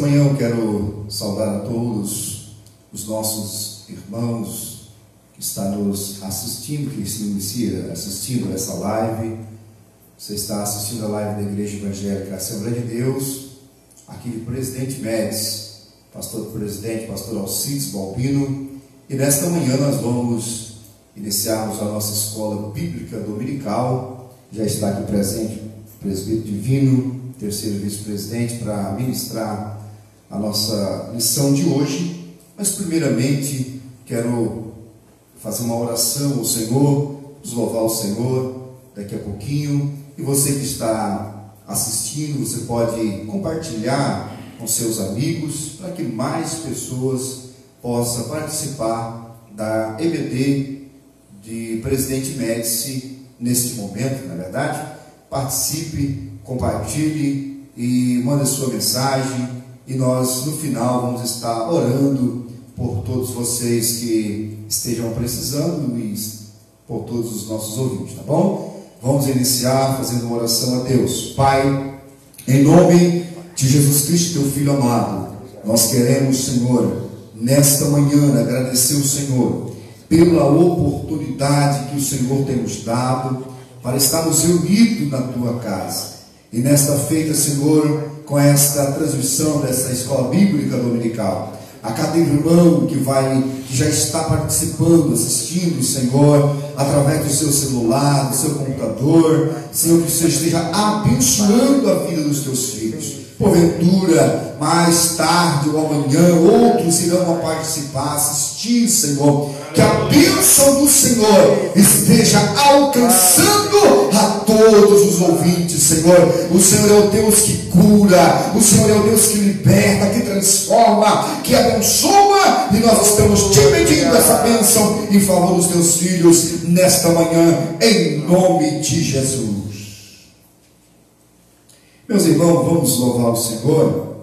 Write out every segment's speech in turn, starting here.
manhã eu quero saudar a todos os nossos irmãos que estão nos assistindo, que se inicia assistindo essa live. Você está assistindo a live da Igreja Evangélica Assembleia de Deus, aqui de Presidente Médici, pastor-presidente, pastor Alcides Balbino. E nesta manhã nós vamos iniciarmos a nossa escola bíblica dominical. Já está aqui presente o presbítero Divino, terceiro vice-presidente, para ministrar a nossa lição de hoje. Mas primeiramente quero fazer uma oração ao Senhor, louvar o Senhor daqui a pouquinho. E você que está assistindo, você pode compartilhar com seus amigos para que mais pessoas possam participar da EBD de Presidente Médici neste momento, na verdade. Participe, compartilhe e mande sua mensagem, e nós no final vamos estar orando por todos vocês que estejam precisando e por todos os nossos ouvintes, tá bom? Vamos iniciar fazendo uma oração a Deus. Pai, em nome de Jesus Cristo, teu Filho amado, nós queremos, Senhor, nesta manhã agradecer o Senhor pela oportunidade que o Senhor tem nos dado para estarmos reunidos na tua casa. E nesta feita, Senhor, com esta transmissão dessa escola bíblica dominical, a cada irmão que já está participando, assistindo, Senhor, através do seu celular, do seu computador, Senhor, que o Senhor esteja abençoando a vida dos teus filhos. Porventura, mais tarde ou amanhã, outros irão participar, assistir, Senhor. Que a bênção do Senhor esteja alcançando a todos os ouvintes, Senhor. O Senhor é o Deus que cura, o Senhor é o Deus que liberta, que transforma, que abençoa. E nós estamos te pedindo essa bênção em favor dos teus filhos nesta manhã, em nome de Jesus. Meus irmãos, vamos louvar o Senhor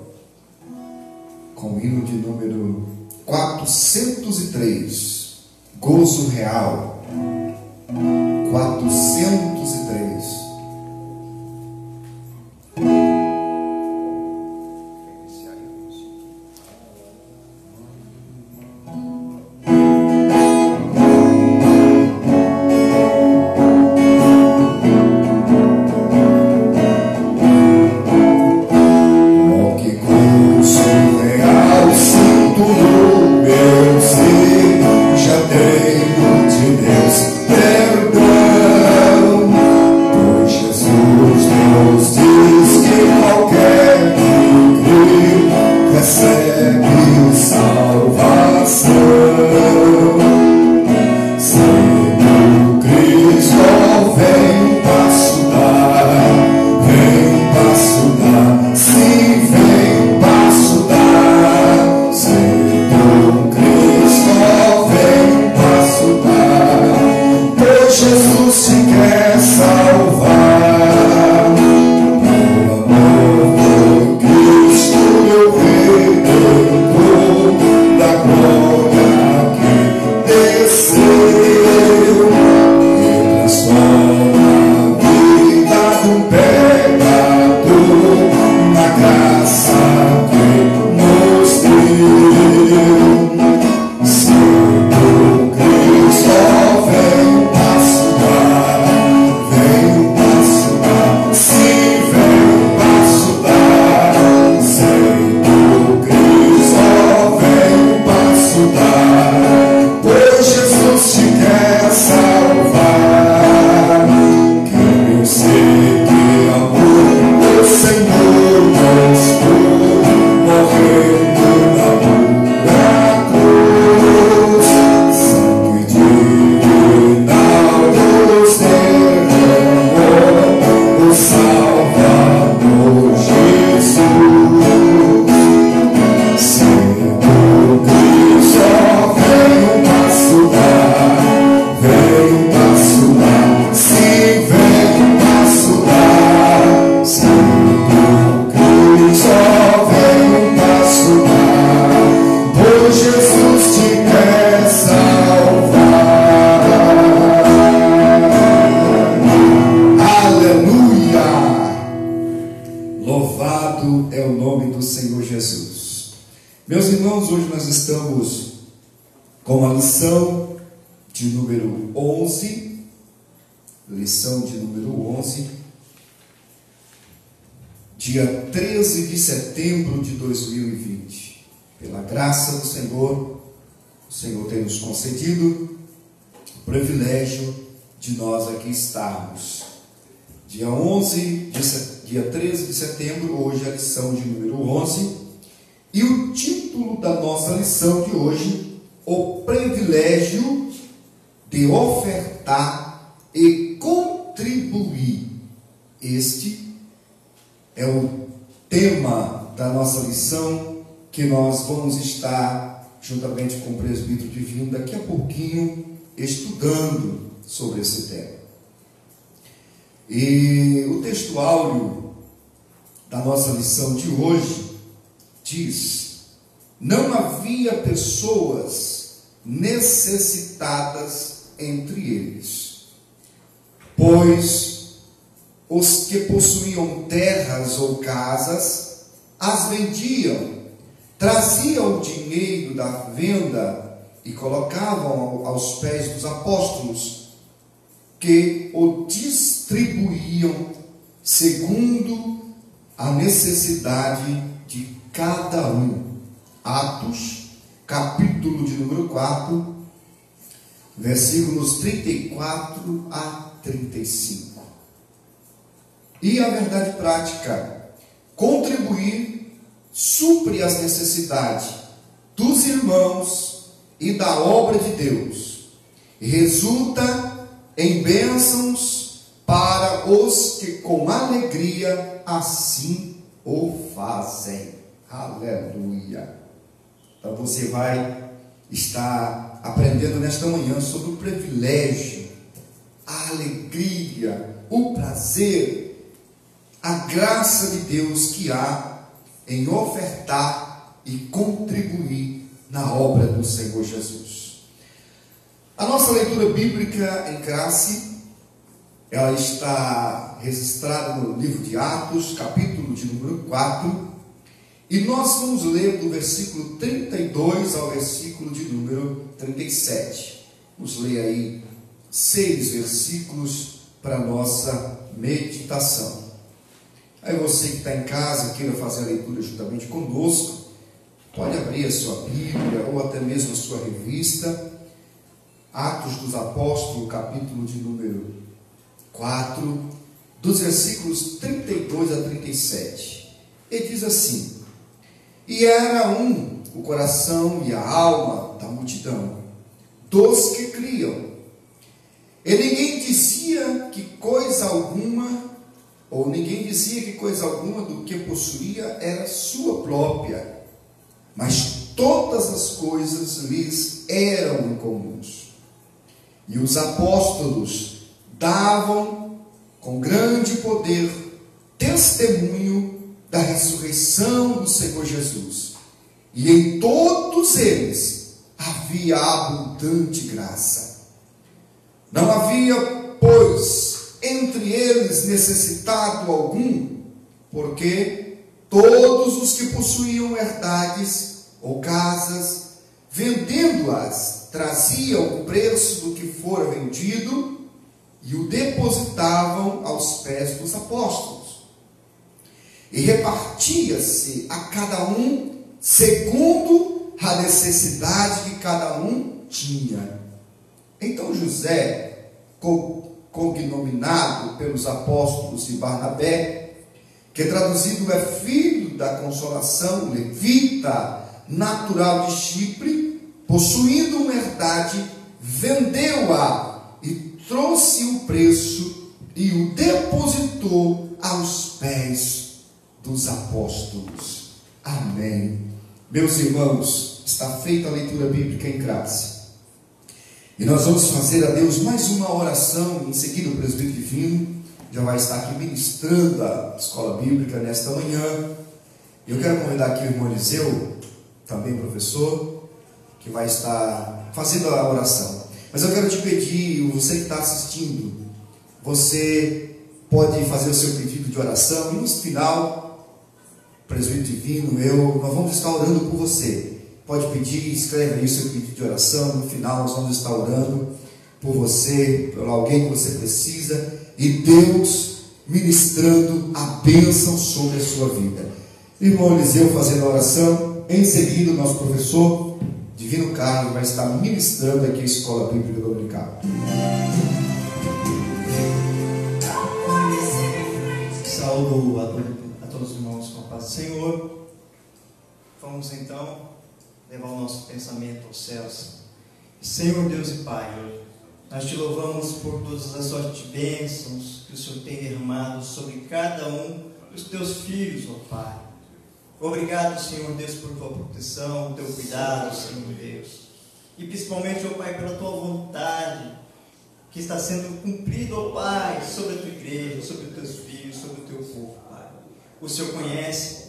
com o hino de número 403. Gozo real. 403. Cristo vem passo dar. irmãos, hoje nós estamos com a lição de número 11, dia 13 de setembro de 2020. Pela graça do Senhor, o Senhor tem nos concedido o privilégio de nós aqui estarmos. Dia 13 de setembro, hoje a lição de número 11. E o título da nossa lição de hoje, o privilégio de ofertar e contribuir. Este é o tema da nossa lição que nós vamos estar, juntamente com o presbítero divino, daqui a pouquinho, estudando sobre esse tema. E o texto áureo da nossa lição de hoje diz: não havia pessoas necessitadas entre eles, pois os que possuíam terras ou casas as vendiam, traziam o dinheiro da venda e colocavam aos pés dos apóstolos, que o distribuíam segundo a necessidade de cada um. Atos, capítulo de número 4, versículos 34 a 35. E a verdade prática: contribuir supre as necessidades dos irmãos e da obra de Deus, e resulta em bênçãos para os que com alegria assim o fazem. Aleluia! Então você vai estar aprendendo nesta manhã sobre o privilégio, a alegria, o prazer, a graça de Deus que há em ofertar e contribuir na obra do Senhor Jesus. A nossa leitura bíblica em classe, ela está registrada no livro de Atos, capítulo de número 4, e nós vamos ler do versículo 32 ao versículo de número 37. Vamos ler aí 6 versículos para a nossa meditação. Aí você que está em casa, queira fazer a leitura juntamente conosco, pode abrir a sua Bíblia ou até mesmo a sua revista, Atos dos Apóstolos, capítulo de número 4, dos versículos 32 a 37. E diz assim: e era o coração e a alma da multidão, dos que criam. E ninguém dizia que coisa alguma do que possuía era sua própria, mas todas as coisas lhes eram incomuns. E os apóstolos davam com grande poder testemunho da ressurreição do Senhor Jesus, e em todos eles havia abundante graça. Não havia, pois, entre eles necessitado algum, porque todos os que possuíam herdades ou casas, vendendo-as, traziam o preço do que fora vendido e o depositavam aos pés dos apóstolos. E repartia-se a cada um segundo a necessidade que cada um tinha. Então José, cognominado pelos apóstolos de Barnabé, que traduzido é filho da consolação, levita, natural de Chipre, possuindo uma herdade, vendeu-a e trouxe o preço e o depositou aos pés dos apóstolos. Amém. Meus irmãos, está feita a leitura bíblica em classe. E nós vamos fazer a Deus mais uma oração. Em seguida o presbítero divino já vai estar aqui ministrando a escola bíblica nesta manhã. Eu quero convidar aqui o irmão Eliseu, também professor, que vai estar fazendo a oração. Mas eu quero te pedir, você que está assistindo, você pode fazer o seu pedido de oração, e no final, presbítero divino, nós vamos estar orando por você, pode pedir, escreve aí o seu pedido de oração. No final nós vamos estar orando por você, por alguém que você precisa, e Deus ministrando a bênção sobre a sua vida. Irmão Eliseu fazendo a oração, em seguida o nosso professor Divino Carlos vai estar ministrando aqui a Escola Bíblica Dominical. Saúdo a todos os irmãos com a paz do Senhor. Vamos então levar o nosso pensamento aos céus. Senhor Deus e Pai, nós te louvamos por todas as sortes de bênçãos que o Senhor tem derramado sobre cada um dos teus filhos, ó Pai. Obrigado, Senhor Deus, por tua proteção, teu cuidado, Senhor Deus. E principalmente, ó Pai, pela tua vontade que está sendo cumprida, ó Pai, sobre a tua igreja, sobre os teus filhos, sobre o teu povo, Pai. O Senhor conhece,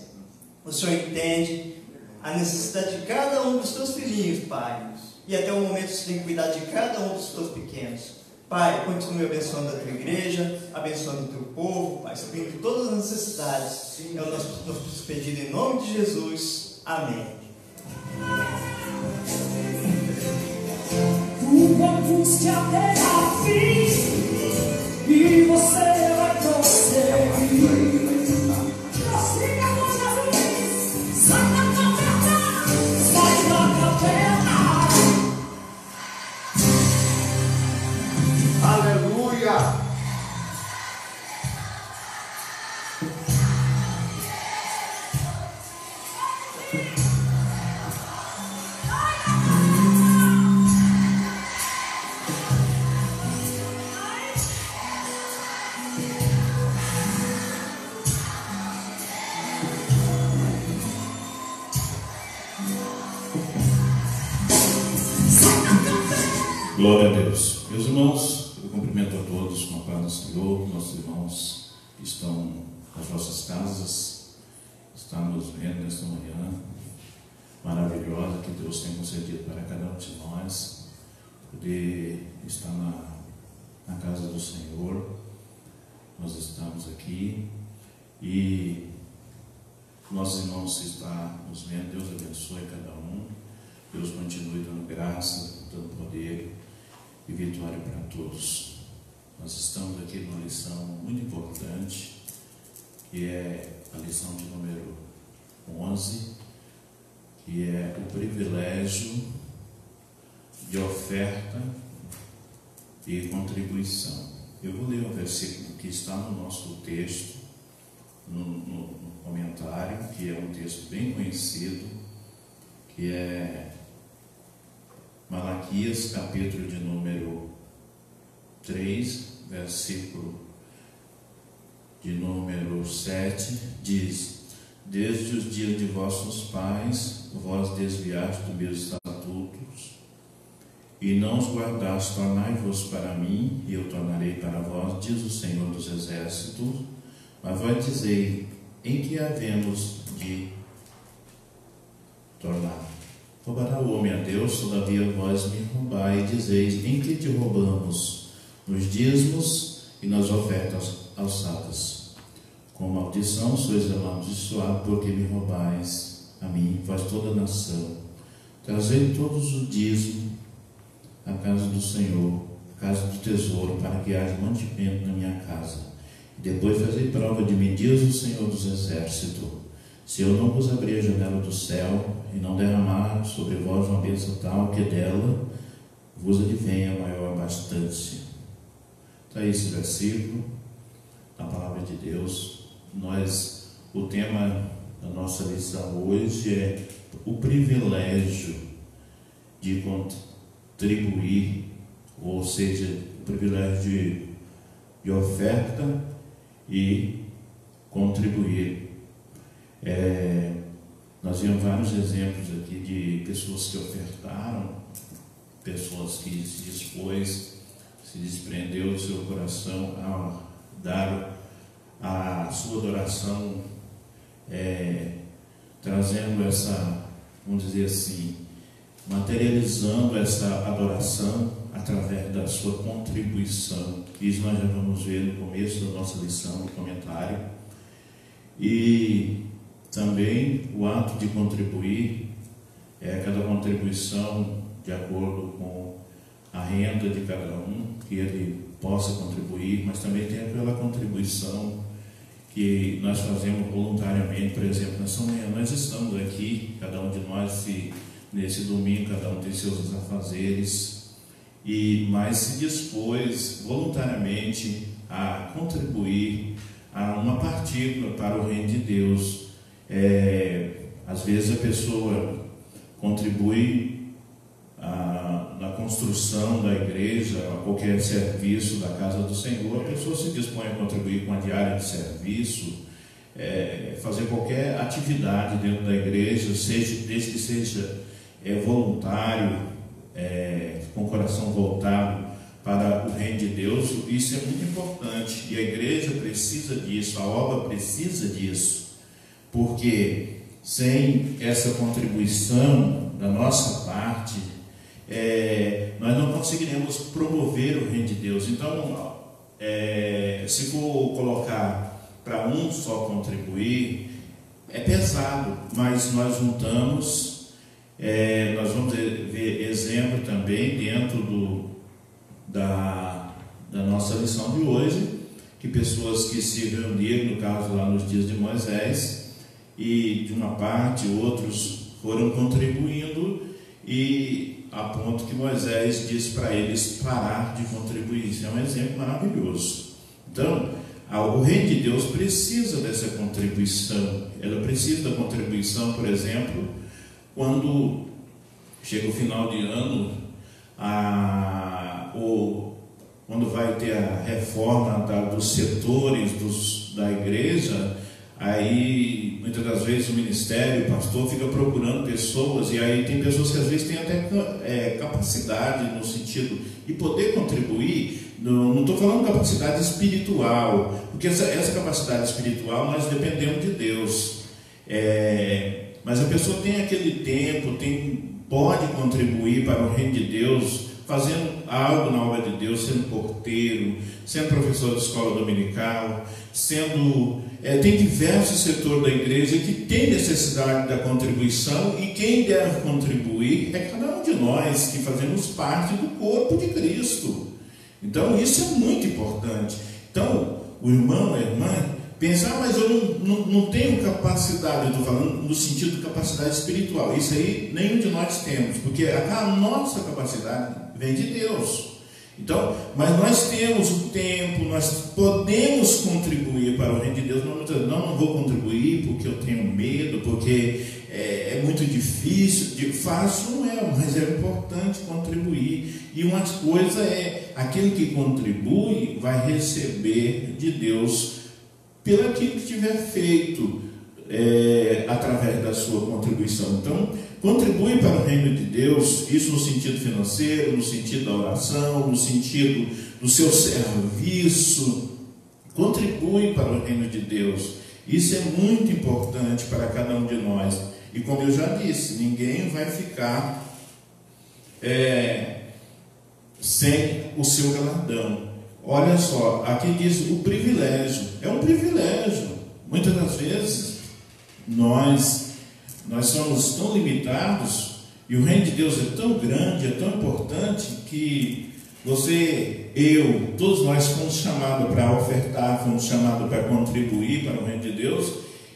o Senhor entende a necessidade de cada um dos teus filhinhos, Pai. E até o momento você tem que cuidar de cada um dos teus pequenos. Pai, continue abençoando a tua igreja, abençoando o teu povo, Pai, suprindo todas as necessidades. É o nosso pedido em nome de Jesus. Amém. Tua angústia terá fim e você vai prosseguir. Prossiga com Jesus, sai da caverna, sai da caverna. Aleluia! Glória a Deus. Meus irmãos, eu cumprimento a todos com a paz do Senhor, nossos irmãos que estão nas vossas casas, estão nos vendo nesta manhã maravilhosa que Deus tem concedido para cada um de nós, poder estar na casa do Senhor. Nós estamos aqui e nossos irmãos que estão nos vendo, Deus abençoe cada um, Deus continue dando graça, dando poder e vitória para todos. Nós estamos aqui numa lição muito importante, que é a lição de número 11, que é o privilégio de oferta e contribuição. Eu vou ler um versículo que está no nosso texto, no comentário, que é um texto bem conhecido, que é Malaquias, capítulo de número 3, versículo de número 7, diz: Desde os dias de vossos pais, vós desviaste dos meus estatutos, e não os guardaste. Tornai-vos para mim, e eu tornarei para vós, diz o Senhor dos Exércitos. Mas vós dizei: em que havemos de tornar? Roubará o homem a Deus, todavia vós me roubais, e dizeis: em que te roubamos? Nos dízimos e nas ofertas alçadas. Com maldição sois amaldiçoados, porque me roubais a mim, vós toda a nação. Trazei todos os dízimos à casa do Senhor, à casa do tesouro, para que haja mantimento na minha casa. E depois fazei prova de mim, diz o Senhor dos Exércitos, se eu não vos abrir a janela do céu e não derramar sobre vós uma bênção tal que dela vos advenha maior bastante. Está aí esse versículo, na palavra de Deus. O tema da nossa lição hoje é o privilégio de contribuir, ou seja, o privilégio de oferta e contribuir. Nós vimos vários exemplos aqui de pessoas que ofertaram, pessoas que se dispôs, se desprendeu do seu coração a dar a sua adoração, trazendo essa, vamos dizer assim, materializando essa adoração através da sua contribuição. Isso nós já vamos ver no começo da nossa lição, no comentário. E também o ato de contribuir cada contribuição de acordo com a renda de cada um, que ele possa contribuir, mas também tem aquela contribuição que nós fazemos voluntariamente. Por exemplo, nessa manhã nós estamos aqui, cada um de nós, nesse domingo, cada um tem seus afazeres, mas se dispôs voluntariamente a contribuir a uma partícula para o reino de Deus. Às vezes a pessoa contribui na construção da igreja, a qualquer serviço da casa do Senhor. A pessoa se dispõe a contribuir com a diária de serviço, fazer qualquer atividade dentro da igreja, desde que seja voluntário, com o coração voltado para o reino de Deus. Isso é muito importante, e a igreja precisa disso, a obra precisa disso, porque sem essa contribuição da nossa parte, nós não conseguiremos promover o reino de Deus. Então, se for colocar para um só contribuir, é pesado, mas nós juntamos. Nós vamos ver exemplo também dentro da nossa lição de hoje, que pessoas que se reuniram, no caso lá nos dias de Moisés, e de uma parte outros foram contribuindo, e a ponto que Moisés disse para eles parar de contribuir. Isso é um exemplo maravilhoso. Então, o reino de Deus precisa dessa contribuição. Ela precisa da contribuição, por exemplo, quando chega o final de ano, ou quando vai ter a reforma dos setores da igreja, aí muitas das vezes o ministério, o pastor fica procurando pessoas, e aí tem pessoas que às vezes têm até capacidade no sentido de poder contribuir. Não estou falando capacidade espiritual, porque essa capacidade espiritual nós dependemos de Deus, mas a pessoa tem aquele tempo, pode contribuir para o reino de Deus, fazendo algo na obra de Deus, sendo porteiro, sendo professor de escola dominical, tem diversos setores da igreja que tem necessidade da contribuição, e quem deve contribuir é cada um de nós que fazemos parte do corpo de Cristo. Então isso é muito importante. Então o irmão, a irmã, pensar, mas eu não tenho capacidade, eu estou falando no sentido de capacidade espiritual. Isso aí nenhum de nós temos, porque a nossa capacidade vem de Deus. Então, mas nós temos o tempo, nós podemos contribuir para o reino de Deus. Não vou contribuir porque eu tenho medo, porque é muito difícil. Fácil não é, mas é importante contribuir. E uma coisa aquele que contribui vai receber de Deus pelo aquilo que tiver feito através da sua contribuição. Então, contribui para o reino de Deus, isso no sentido financeiro, no sentido da oração, no sentido do seu serviço. Contribui para o reino de Deus. Isso é muito importante para cada um de nós. E como eu já disse, ninguém vai ficar sem o seu galardão. Olha só, aqui diz o privilégio. É um privilégio. Muitas das vezes nós somos tão limitados, e o reino de Deus é tão grande, é tão importante, que todos nós fomos chamados para ofertar, fomos chamados para contribuir para o reino de Deus,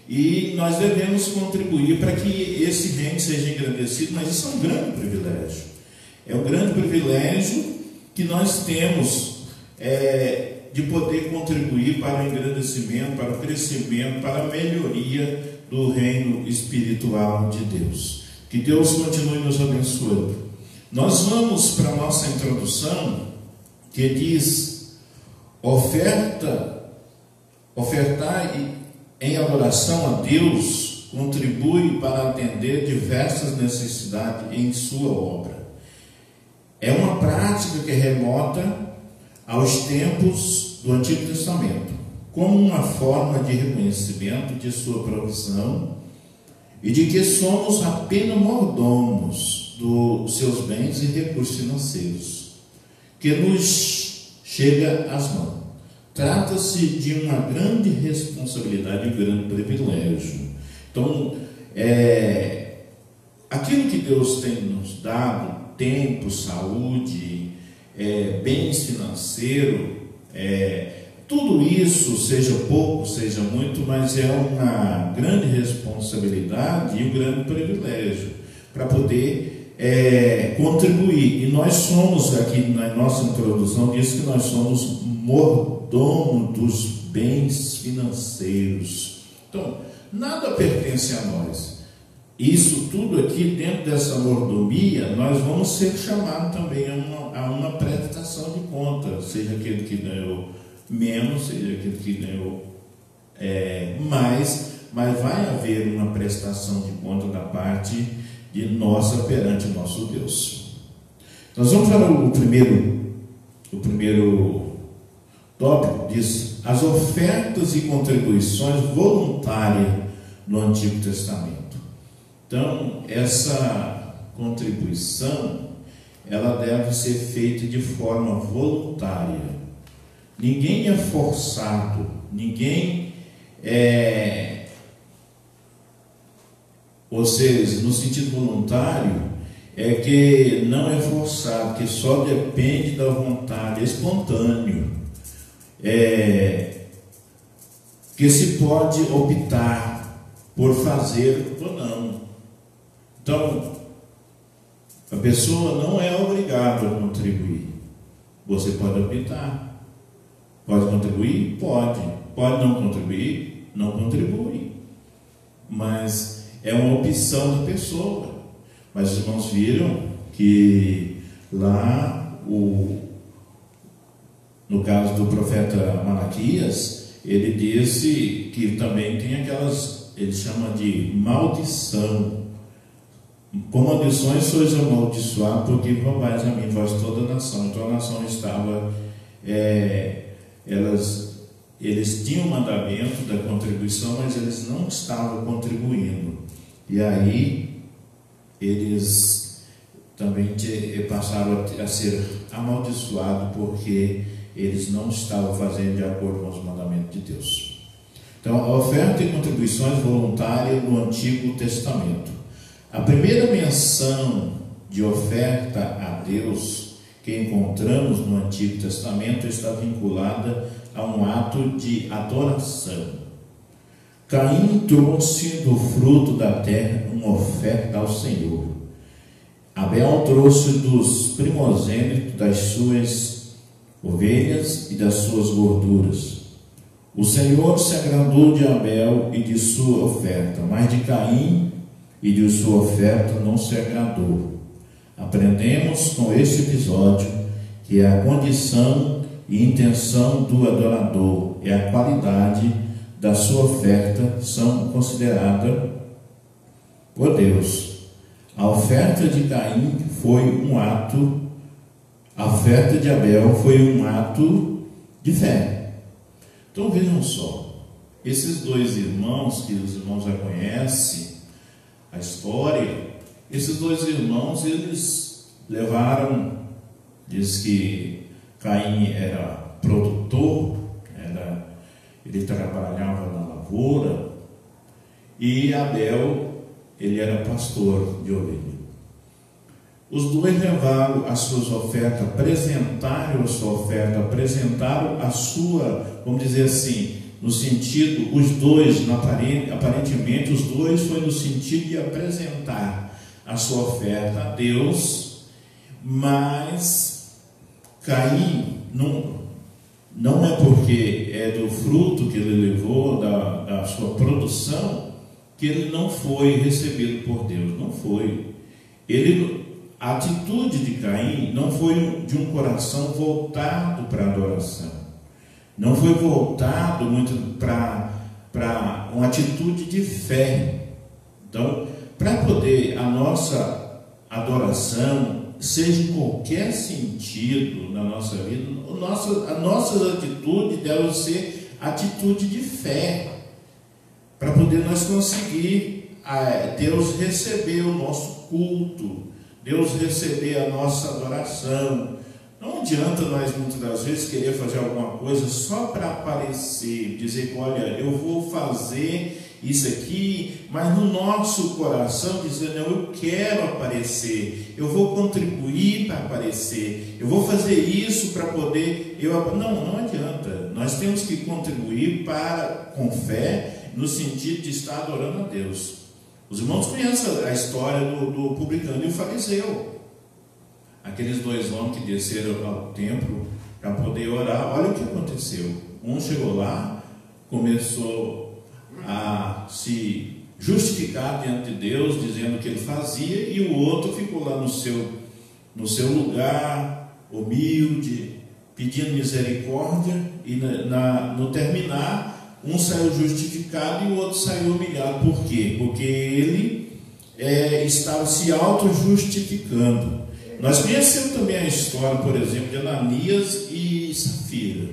e nós devemos contribuir para que esse reino seja engrandecido. Mas isso é um grande privilégio. É um grande privilégio que nós temos, de poder contribuir para o engrandecimento, para o crescimento, para a melhoria do reino espiritual de Deus. Que Deus continue nos abençoando. Nós vamos para a nossa introdução, que diz: ofertar em adoração a Deus contribui para atender diversas necessidades em sua obra. É uma prática que remota aos tempos do Antigo Testamento, como uma forma de reconhecimento de sua provisão e de que somos apenas mordomos dos seus bens e recursos financeiros que nos chega às mãos. Trata-se de uma grande responsabilidade e um grande privilégio. Então, aquilo que Deus tem nos dado, tempo, saúde, bens financeiros, tudo isso, seja pouco, seja muito, mas é uma grande responsabilidade e um grande privilégio para poder contribuir. E nós somos, aqui na nossa introdução, diz que nós somos mordomo dos bens financeiros. Então, nada pertence a nós. Isso tudo aqui, dentro dessa mordomia, nós vamos ser chamados também a uma prestação de conta, seja aquele que ganhou menos, seja aquele que ganhou mais, mas vai haver uma prestação de conta da parte de nossa perante o nosso Deus. Nós vamos para o primeiro tópico, diz as ofertas e contribuições voluntárias no Antigo Testamento. Então, essa contribuição, ela deve ser feita de forma voluntária. Ninguém é forçado, ninguém ou seja, no sentido voluntário, é que não é forçado, que só depende da vontade, é espontâneo, que se pode optar por fazer ou não. Então, a pessoa não é obrigada a contribuir. Você pode optar. Pode contribuir? Pode. Pode não contribuir? Não contribui. Mas é uma opção da pessoa. Mas os irmãos viram que lá, no caso do profeta Malaquias, ele disse que também tem aquelas, ele chama de maldição. Com maldições sois amaldiçoados, porque roubais a mim, vós toda a nação. Então a nação estava, eles tinham o mandamento da contribuição, mas eles não estavam contribuindo. E aí eles também passaram a ser amaldiçoados, porque eles não estavam fazendo de acordo com os mandamentos de Deus. Então, a oferta e contribuições voluntárias no Antigo Testamento. A primeira menção de oferta a Deus que encontramos no Antigo Testamento está vinculada a um ato de adoração. Caim trouxe do fruto da terra uma oferta ao Senhor. Abel trouxe dos primogênitos das suas ovelhas e das suas gorduras. O Senhor se agradou de Abel e de sua oferta, mas de Caim e de sua oferta não se agradou. Aprendemos com este episódio que a condição e intenção do adorador e a qualidade da sua oferta são consideradas por Deus. A oferta de Caim foi um ato, a oferta de Abel foi um ato de fé. Então vejam só, esses dois irmãos, que os irmãos já conhecem a história, esses dois irmãos, eles levaram, diz que Caim era produtor, ele trabalhava na lavoura, e Abel, ele era pastor de ovelha. Os dois levaram as suas ofertas, apresentaram a sua oferta, apresentaram a sua, vamos dizer assim, no sentido, os dois, aparentemente, os dois foi no sentido de apresentar a sua oferta a Deus, mas Caim não é porque é do fruto que ele levou, da sua produção, que ele não foi recebido por Deus. Não foi. A atitude de Caim não foi de um coração voltado para a adoração. Não foi voltado muito para uma atitude de fé. Então, para poder a nossa adoração, seja em qualquer sentido na nossa vida, a nossa atitude deve ser atitude de fé, para poder nós conseguir Deus receber o nosso culto, Deus receber a nossa adoração. Não adianta nós muitas das vezes querer fazer alguma coisa só para aparecer, dizer que olha, eu vou fazer isso aqui, mas no nosso coração dizer, não, eu quero aparecer, eu vou contribuir para aparecer, eu vou fazer isso para poder, não adianta, nós temos que contribuir com fé, no sentido de estar adorando a Deus. Os irmãos conhecem a história do publicano e o fariseu. Aqueles dois homens que desceram ao templo para poder orar, olha o que aconteceu. Um chegou lá, começou a se justificar diante de Deus, dizendo o que ele fazia, e o outro ficou lá no seu lugar, humilde, pedindo misericórdia, e no terminar, um saiu justificado e o outro saiu humilhado. Por quê? Porque ele estava se auto-justificando. Nós conhecemos também a história, por exemplo, de Ananias e Safira.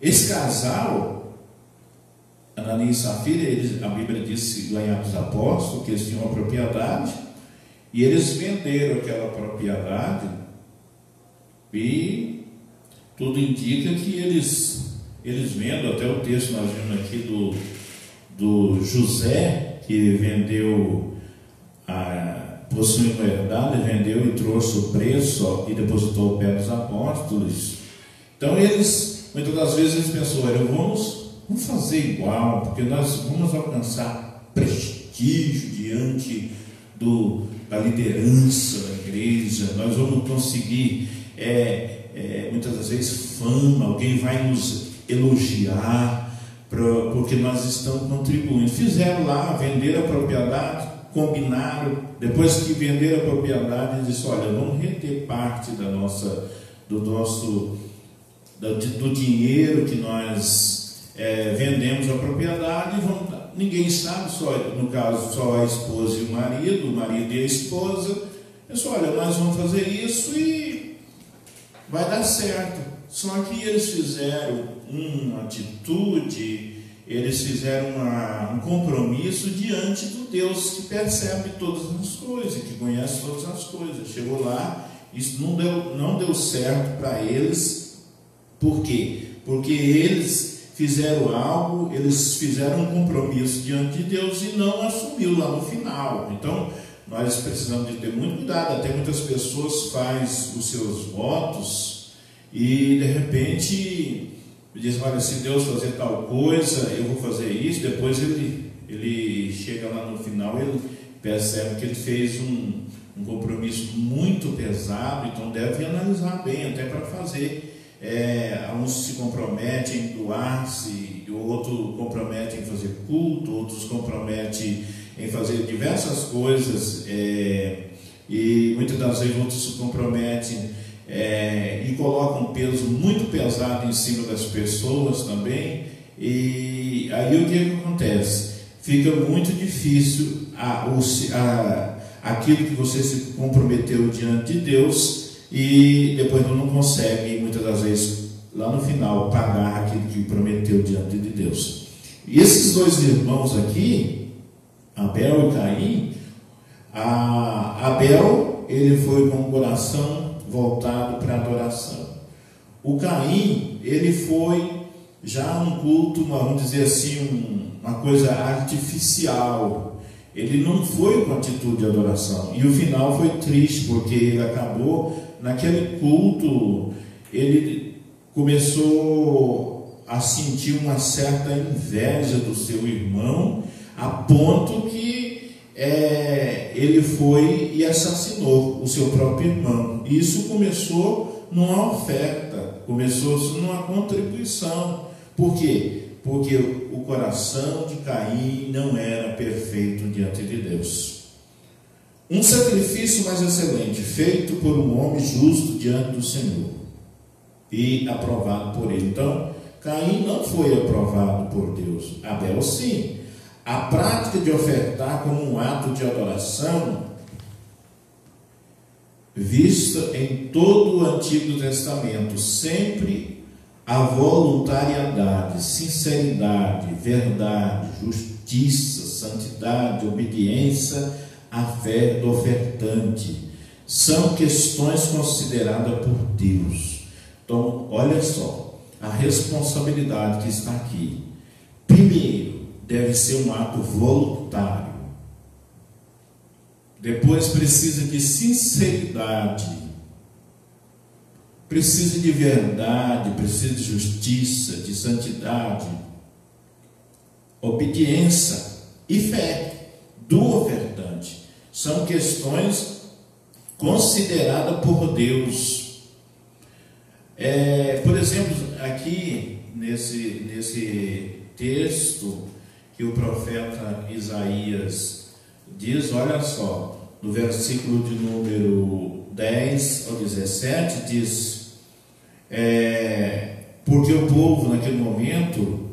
Esse casal, Ananias e Safira, a Bíblia diz lá em Atos dos Apóstolos que eles tinham uma propriedade e eles venderam aquela propriedade, e tudo indica que eles vendem, até o texto nós vimos aqui do José, que vendeu possuindo a herdade, vendeu e trouxe o preço e depositou o pé dos apóstolos. Então muitas das vezes eles pensam, olha, vamos fazer igual, porque nós vamos alcançar prestígio diante da liderança da igreja, nós vamos conseguir muitas das vezes fama, alguém vai nos elogiar, porque nós estamos contribuindo. Fizeram lá, venderam a propriedade, combinaram, depois que venderam a propriedade, eles disseram, olha, vamos reter parte do dinheiro que nós vendemos a propriedade, ninguém sabe, no caso só a esposa e o marido e a esposa. Pessoal, olha, nós vamos fazer isso e vai dar certo. Só que eles fizeram uma atitude, eles fizeram um compromisso diante do Deus que percebe todas as coisas, que conhece todas as coisas. Chegou lá, isso não deu certo para eles. Por quê? Porque eles fizeram algo, eles fizeram um compromisso diante de Deus e não assumiu lá no final. Então, nós precisamos de ter muito cuidado. Até muitas pessoas fazem os seus votos e de repente diz, olha, se Deus fazer tal coisa, eu vou fazer isso. Depois ele chega lá no final, ele percebe que ele fez um compromisso muito pesado, então deve analisar bem até para fazer. Uns se comprometem em doar-se, o outro compromete em fazer culto, outros comprometem em fazer diversas coisas, e muitas das vezes outros se comprometem e colocam um peso muito pesado em cima das pessoas também. E aí o que acontece? Fica muito difícil aquilo que você se comprometeu diante de Deus, e depois não consegue, muitas das vezes, lá no final, pagar aquilo que prometeu diante de Deus. E esses dois irmãos aqui, Abel e Caim, Abel, ele foi com o coração voltado para a adoração. O Caim, ele foi já um culto, vamos dizer assim, uma coisa artificial. Ele não foi com atitude de adoração. E o final foi triste, porque ele acabou, naquele culto, ele começou a sentir uma certa inveja do seu irmão, a ponto que ele foi e assassinou o seu próprio irmão. Isso começou numa oferta, começou numa contribuição. Por quê? Porque o coração de Caim não era perfeito diante de Deus. Um sacrifício mais excelente, feito por um homem justo diante do Senhor e aprovado por ele. Então, Caim não foi aprovado por Deus. Abel sim. A prática de ofertar como um ato de adoração, vista em todo o Antigo Testamento, sempre a voluntariedade, sinceridade, verdade, justiça, santidade, obediência à fé do ofertante, são questões consideradas por Deus. Então, olha só, a responsabilidade que está aqui. Primeiro, deve ser um ato voluntário. Depois, precisa de sinceridade. Precisa de verdade, precisa de justiça, de santidade, obediência e fé do ofertante. São questões consideradas por Deus. Por exemplo, aqui nesse texto que o profeta Isaías diz, olha só, no versículo de número 10 ao 17, diz, porque o povo naquele momento,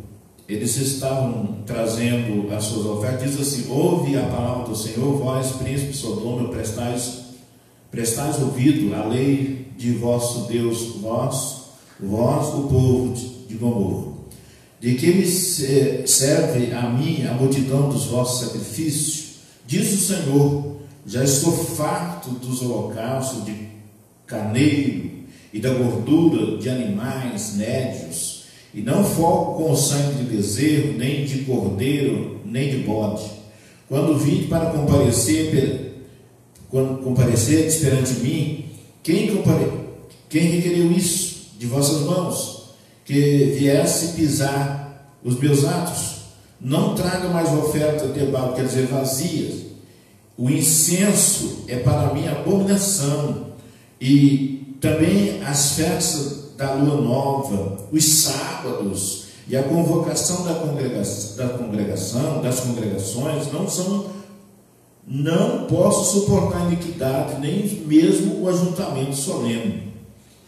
eles estavam trazendo as suas ofertas, diz assim: ouve a palavra do Senhor, vós, príncipe Sodoma, prestais ouvido à lei de vosso Deus, vós o povo de Gomorra. De que me serve a mim a multidão dos vossos sacrifícios? Diz o Senhor: já estou farto dos holocaustos de carneiro e da gordura de animais nédios, e não foco com o sangue de bezerro, nem de cordeiro, nem de bode. Quando vim para compareceres perante mim, quem requeriu isso de vossas mãos? Que viesse pisar os meus atos? Não traga mais oferta de barro, quer dizer, vazias. O incenso é para mim abominação, e também as festas da lua nova, os sábados e a convocação das congregações não posso suportar iniquidade, nem mesmo o ajuntamento solene.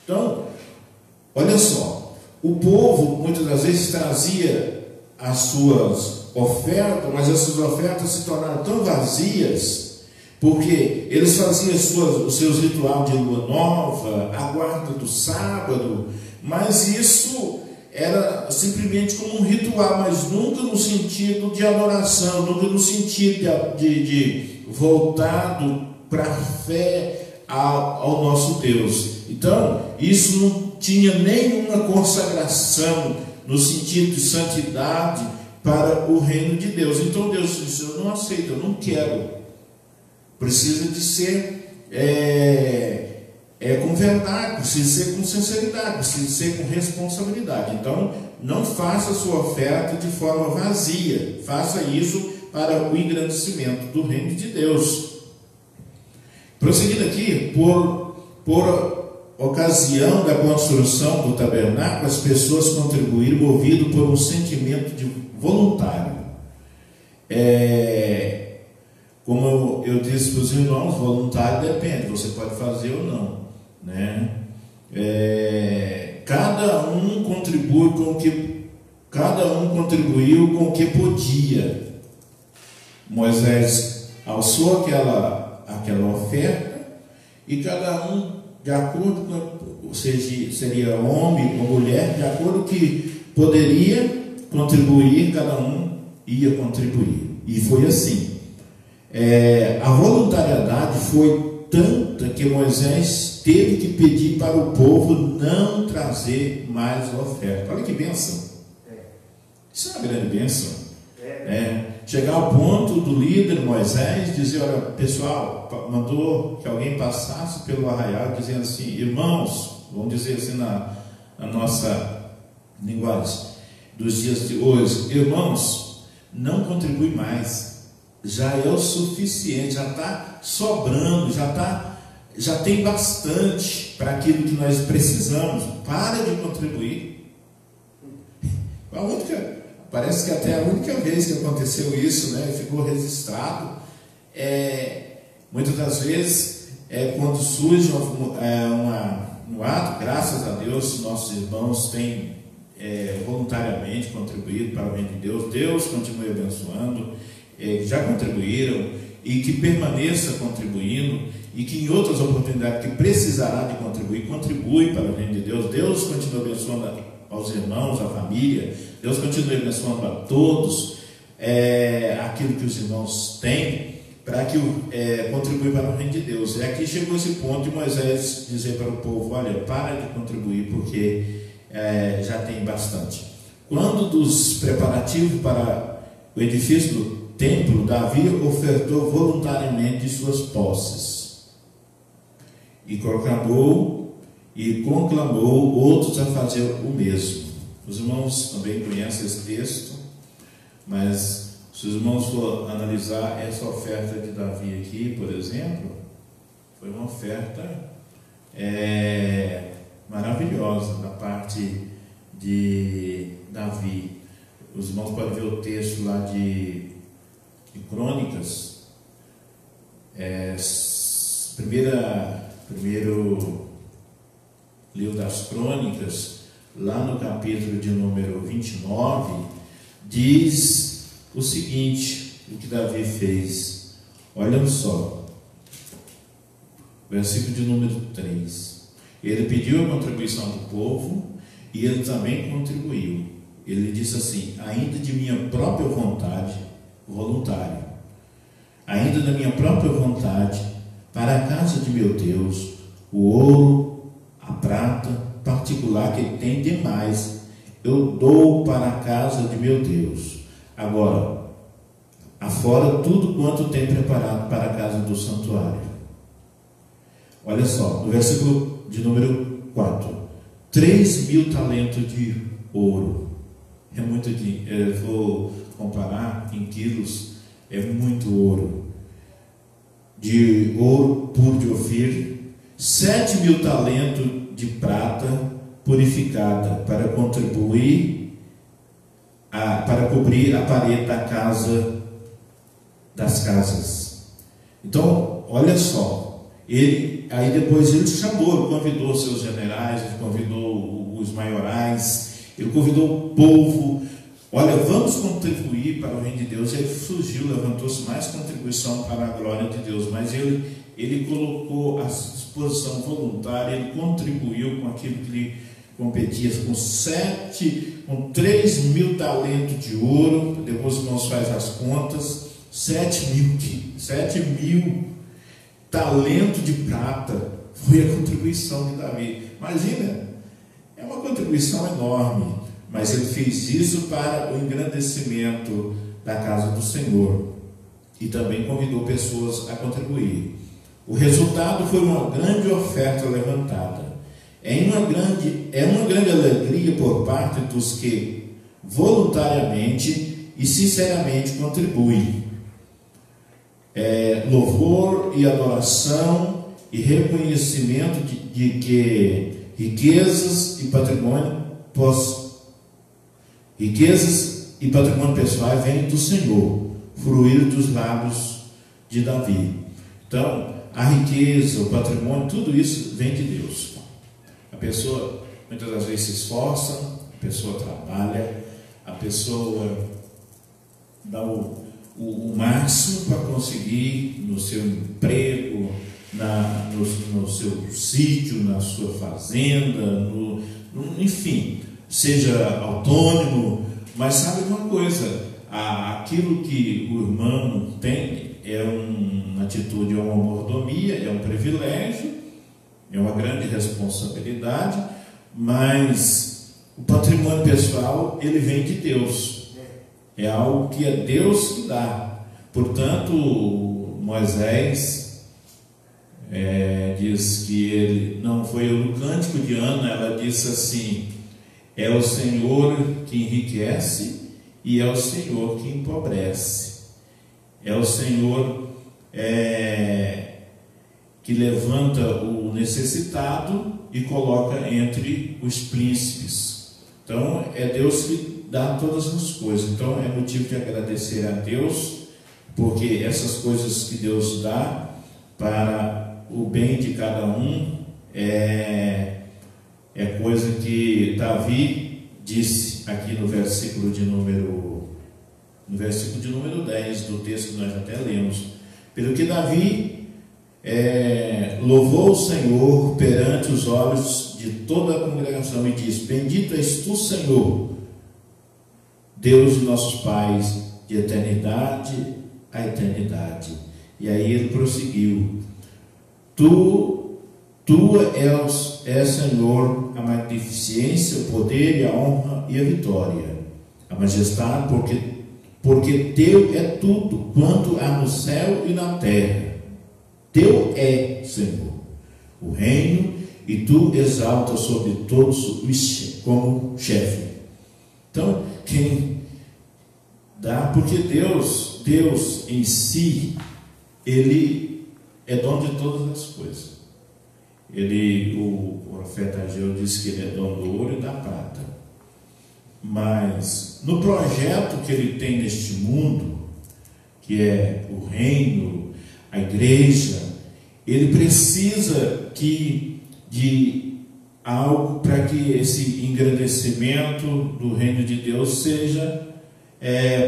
Então, olha só, o povo muitas das vezes trazia as suas ofertas, mas essas ofertas se tornaram tão vazias, porque eles faziam os seus rituais de lua nova, a guarda do sábado, mas isso era simplesmente como um ritual, mas nunca no sentido de adoração, nunca no sentido de voltado para a fé ao nosso Deus. Então, isso não tinha nenhuma consagração no sentido de santidade para o reino de Deus. Então Deus disse: eu não aceito, eu não quero. Precisa de ser com verdade, precisa ser com sinceridade, precisa ser com responsabilidade. Então, não faça a sua oferta de forma vazia, faça isso para o engrandecimento do reino de Deus. Prosseguindo aqui, por ocasião da construção do tabernáculo, as pessoas contribuíram movido por um sentimento de voluntário. Como eu disse para os irmãos, voluntário depende, você pode fazer ou não, né? Cada um contribuiu com o que podia. Moisés alçou aquela oferta, e cada um, de acordo com, ou seja, seria homem ou mulher, de acordo com que poderia contribuir, cada um ia contribuir. E foi assim. A voluntariedade foi tanta que Moisés teve que pedir para o povo não trazer mais oferta. Olha que bênção! Isso é uma grande bênção. Chegar ao ponto do líder Moisés dizer: olha, pessoal, mandou que alguém passasse pelo arraial dizendo assim: irmãos, vamos dizer assim na nossa linguagem dos dias de hoje, irmãos, não contribui mais. Já é o suficiente, já está sobrando, já tem bastante para aquilo que nós precisamos. Para de contribuir. Parece que até a única vez que aconteceu isso, né, ficou registrado. Muitas das vezes, quando surge um ato, graças a Deus, nossos irmãos têm voluntariamente contribuído para o reino de Deus. Deus continue abençoando. Já contribuíram, e que permaneça contribuindo, e que em outras oportunidades que precisará de contribui para o reino de Deus. Deus continue abençoando aos irmãos, à família. Deus continue abençoando a todos aquilo que os irmãos têm, para que contribui para o reino de Deus. E aqui chegou esse ponto de Moisés dizer para o povo: olha, para de contribuir, porque já tem bastante. Quando dos preparativos para o edifício do templo, Davi ofertou voluntariamente suas posses e conclamou outros a fazer o mesmo. Os irmãos também conhecem esse texto, mas se os irmãos for analisar essa oferta de Davi aqui, por exemplo, foi uma oferta maravilhosa da parte de Davi. Os irmãos podem ver o texto lá de Crônicas, primeiro livro das Crônicas, lá no capítulo de número 29, diz o seguinte: o que Davi fez. Olha só, versículo de número 3. Ele pediu a contribuição do povo e ele também contribuiu. Ele disse assim: ainda de minha própria vontade, voluntário, ainda da minha própria vontade, para a casa de meu Deus, o ouro, a prata particular que tem demais, eu dou para a casa de meu Deus. Agora, afora tudo quanto tem preparado para a casa do santuário. Olha só, no versículo de número 4: 3.000 talentos de ouro. É muito dinheiro. Eu vou comparar em quilos, é muito ouro. De ouro puro de Ofir, 7.000 talentos de prata purificada, para cobrir a parede da casa das casas. Então, olha só, aí depois ele chamou, convidou seus generais, ele convidou os maiorais, ele convidou o povo: olha, vamos contribuir para o reino de Deus. Ele surgiu, levantou-se mais contribuição para a glória de Deus, mas ele colocou a disposição voluntária, ele contribuiu com aquilo que lhe competia, com 3.000 talentos de ouro. Depois os irmãos fazem as contas, 7.000 talentos de prata foi a contribuição de Davi. Imagina, é uma contribuição enorme, mas ele fez isso para o engrandecimento da casa do Senhor e também convidou pessoas a contribuir. O resultado foi uma grande oferta levantada. É uma grande alegria por parte dos que voluntariamente e sinceramente contribuem. Louvor e adoração e reconhecimento de que riquezas e patrimônio pessoais vêm do Senhor, fruir dos lábios de Davi. Então, a riqueza, o patrimônio, tudo isso vem de Deus. A pessoa muitas das vezes se esforça, a pessoa trabalha, a pessoa dá o máximo para conseguir no seu emprego, no seu sítio, na sua fazenda, enfim, seja autônomo. Mas sabe uma coisa, aquilo que o irmão tem é uma atitude, é uma mordomia, é um privilégio, é uma grande responsabilidade, mas o patrimônio pessoal, ele vem de Deus, é algo que é Deus que dá. Portanto, Moisés diz que ele não foi no cântico de Ana, ela disse assim: é o Senhor que enriquece e é o Senhor que empobrece. É o Senhor que levanta o necessitado e coloca entre os príncipes. Então, é Deus que dá todas as coisas. Então, é motivo de agradecer a Deus, porque essas coisas que Deus dá para o bem de cada um é coisa que Davi disse aqui no versículo de número 10 do texto que nós até lemos. Pelo que Davi louvou o Senhor perante os olhos de toda a congregação e diz: bendito és tu, Senhor, Deus de nossos pais, de eternidade a eternidade. E aí ele prosseguiu: Tu és, Senhor, a magnificência, o poder e a honra e a vitória, a majestade, porque teu é tudo quanto há no céu e na terra. Teu é, Senhor, o reino, e tu exaltas sobre todos os como chefe. Então, quem dá, porque Deus em si, Ele é dono de todas as coisas. O profeta Ageu disse que Ele é dono do ouro e da prata. Mas no projeto que Ele tem neste mundo, que é o reino, a igreja, Ele precisa de algo para que esse engrandecimento do reino de Deus seja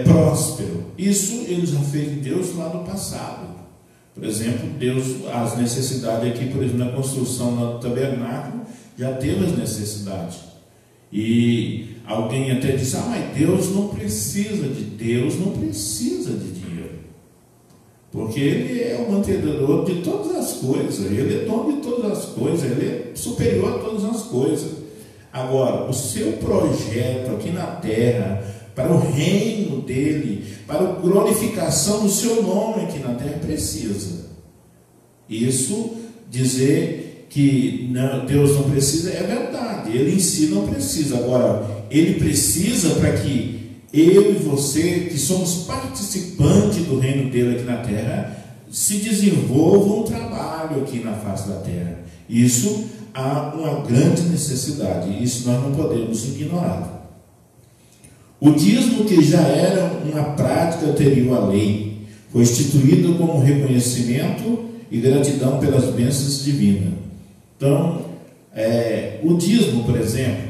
próspero. Isso Ele já fez em Deus lá no passado. Por exemplo, Deus, as necessidades aqui, por exemplo, na construção do tabernáculo, já teve as necessidades. E alguém até diz: mas Deus não precisa de dinheiro, porque Ele é o mantenedor de todas as coisas, Ele é dono de todas as coisas, Ele é superior a todas as coisas. Agora, o seu projeto aqui na terra, para o reino dele, para a glorificação do seu nome aqui na terra, precisa. Isso, dizer que Deus não precisa, é verdade, Ele em si não precisa. Agora, Ele precisa para que eu e você, que somos participantes do reino dele aqui na terra, se desenvolva um trabalho aqui na face da terra. Isso há uma grande necessidade, isso nós não podemos ignorar. O dízimo, que já era uma prática anterior à lei, foi instituído como reconhecimento e gratidão pelas bênçãos divinas. Então, o dízimo, por exemplo,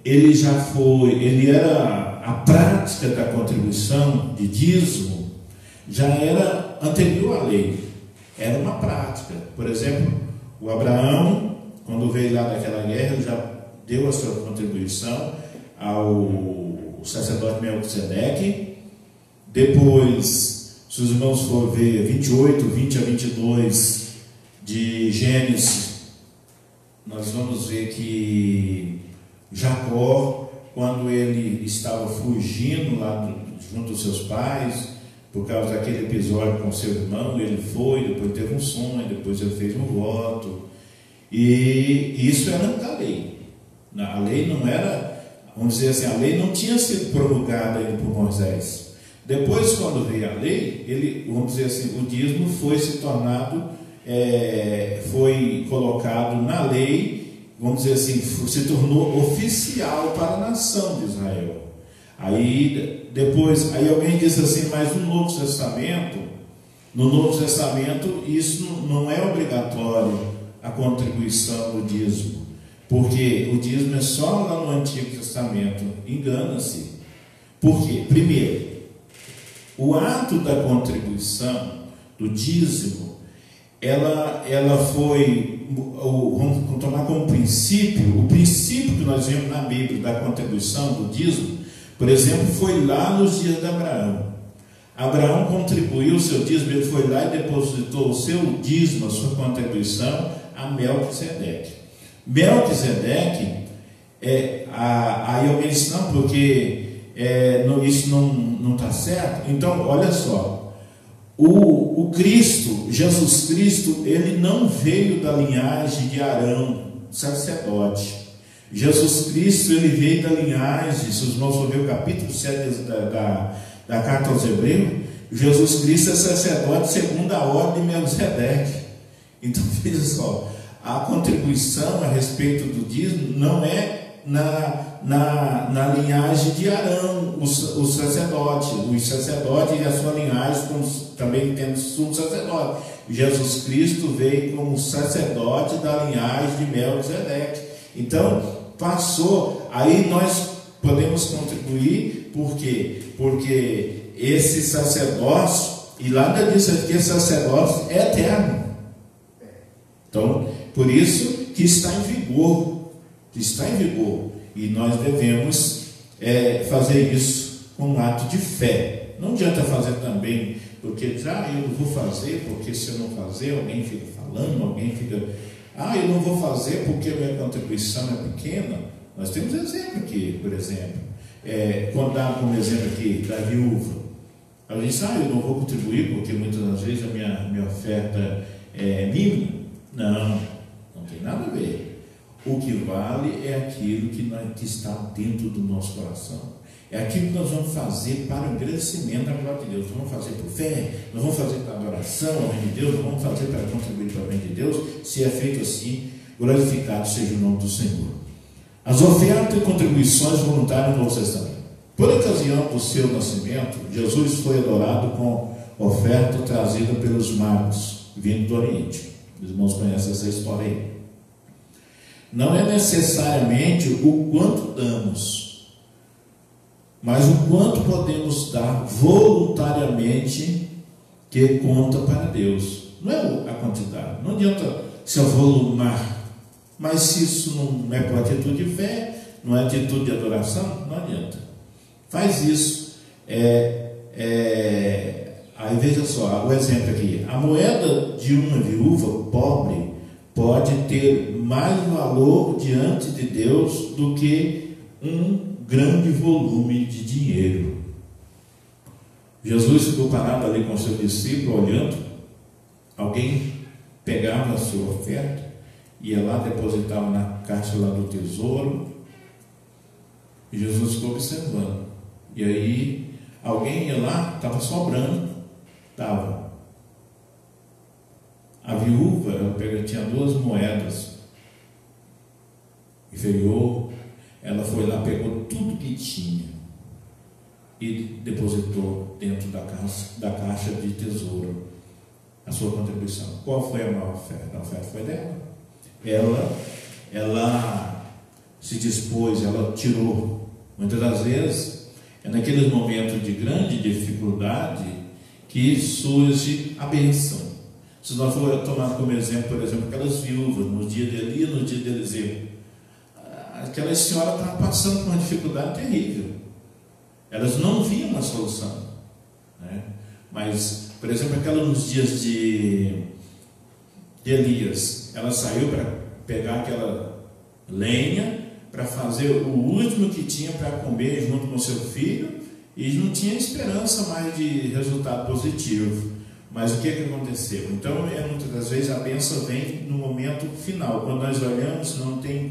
ele era a prática da contribuição de dízimo, já era anterior à lei, era uma prática. Por exemplo, o Abraão, quando veio lá daquela guerra, já deu a sua contribuição ao sacerdote Melquisedeque. Depois, se os irmãos forem ver 28, 20 a 22 de Gênesis, nós vamos ver que Jacó, quando ele estava fugindo lá junto aos seus pais, por causa daquele episódio com seu irmão, ele foi, depois teve um sonho, depois ele fez um voto, e isso era da lei. A lei não era, vamos dizer assim, a lei não tinha sido promulgada ainda por Moisés. Depois, quando veio a lei, vamos dizer assim, o dízimo foi se tornado, foi colocado na lei, vamos dizer assim, se tornou oficial para a nação de Israel. Aí alguém disse assim: mas no Novo Testamento isso não é obrigatório, a contribuição do dízimo, porque o dízimo é só lá no Antigo Testamento. Engana-se. Por quê? Primeiro, o ato da contribuição do dízimo, ela foi, vamos tomar como princípio, o princípio que nós vemos na Bíblia da contribuição do dízimo, por exemplo, foi lá nos dias de Abraão. Abraão contribuiu o seu dízimo, ele foi lá e depositou o seu dízimo, a sua contribuição, a Melquisedeque. Melquisedeque, aí alguém disse: não, porque isso não está certo. Então, olha só, o Cristo, Jesus Cristo, ele não veio da linhagem de Arão, sacerdote. Jesus Cristo, ele veio da linhagem, se os irmãos for ver o capítulo 7 da carta aos Hebreus, Jesus Cristo é sacerdote segundo a ordem de Melquisedeque. Então, veja só, a contribuição a respeito do dízimo não é na linhagem de Arão, o sacerdote e a sua linhagem, como também tendo sumo sacerdote. Jesus Cristo veio como sacerdote da linhagem de Melquisedeque. Então, passou, aí nós podemos contribuir, por quê? Porque esse sacerdócio, e lá diz que esse sacerdócio é eterno. Então, por isso que está em vigor, e nós devemos fazer isso com um ato de fé. Não adianta fazer também porque diz, eu não vou fazer, porque se eu não fazer, alguém fica falando, alguém fica, eu não vou fazer porque a minha contribuição é pequena. Nós temos exemplo aqui, por exemplo, quando dá como exemplo aqui da viúva, ela diz, eu não vou contribuir porque muitas das vezes a minha oferta é mínima. Não tem nada a ver. O que vale é aquilo que está dentro do nosso coração. É aquilo que nós vamos fazer para o engrandecimento da glória de Deus. Nós vamos fazer por fé, nós vamos fazer para a adoração ao reino de Deus, nós vamos fazer para contribuir para o reino de Deus. Se é feito assim, glorificado seja o nome do Senhor. As ofertas e contribuições voluntárias no Novo Testamento. Por ocasião do seu nascimento, Jesus foi adorado com oferta trazida pelos magos, vindo do Oriente. Os irmãos conhecem essa história aí. Não é necessariamente o quanto damos, mas o quanto podemos dar voluntariamente que conta para Deus. Não é a quantidade. Não adianta se avolumar. Mas se isso não é por atitude de fé, não é atitude de adoração, não adianta. Faz isso. Aí veja só, o exemplo aqui. A moeda de uma viúva pobre pode ter mais valor diante de Deus do que um grande volume de dinheiro. Jesus ficou parado ali com seu discípulo, olhando. Alguém pegava a sua oferta, ia lá, depositava na caixa lá do tesouro, e Jesus ficou observando. E aí alguém ia lá, estava sobrando, estava. A viúva, ela tinha 2 moedas inferior, ela foi lá, pegou tudo que tinha e depositou dentro da caixa de tesouro a sua contribuição. Qual foi a maior oferta? A oferta foi dela. Ela se dispôs, ela tirou. Muitas das vezes é naqueles momentos de grande dificuldade que surge a bênção. Se nós for tomar como exemplo, por exemplo, aquelas viúvas no dia de Elias, no dia de Eliseu, aquela senhora estava passando por uma dificuldade terrível. Elas não viam uma solução, né? Mas, por exemplo, aquela nos dias de Elias, ela saiu para pegar aquela lenha para fazer o último que tinha para comer junto com seu filho, e não tinha esperança mais de resultado positivo. Mas o que aconteceu? Então, muitas das vezes a bênção vem no momento final. Quando nós olhamos, não tem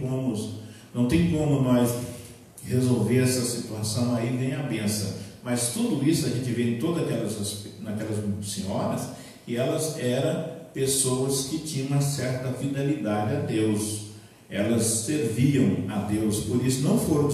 como nós resolver essa situação, aí vem a bênção. Mas tudo isso a gente vê em todas naquelas senhoras, e elas eram pessoas que tinham uma certa fidelidade a Deus. Elas serviam a Deus, por isso não foram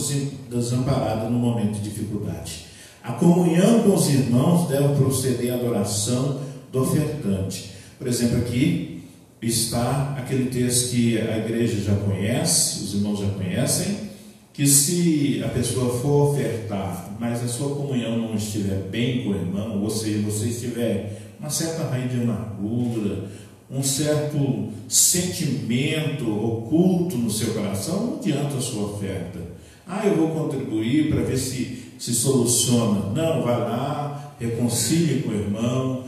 desamparadas no momento de dificuldade. A comunhão com os irmãos deve proceder à adoração do ofertante. Por exemplo, aqui está aquele texto que a igreja já conhece, os irmãos já conhecem, que se a pessoa for ofertar, mas a sua comunhão não estiver bem com o irmão, ou seja, você estiver uma certa raiz de amargura, um certo sentimento oculto no seu coração, não adianta a sua oferta. Eu vou contribuir para ver se soluciona. Não, vai lá, reconcilie com o irmão,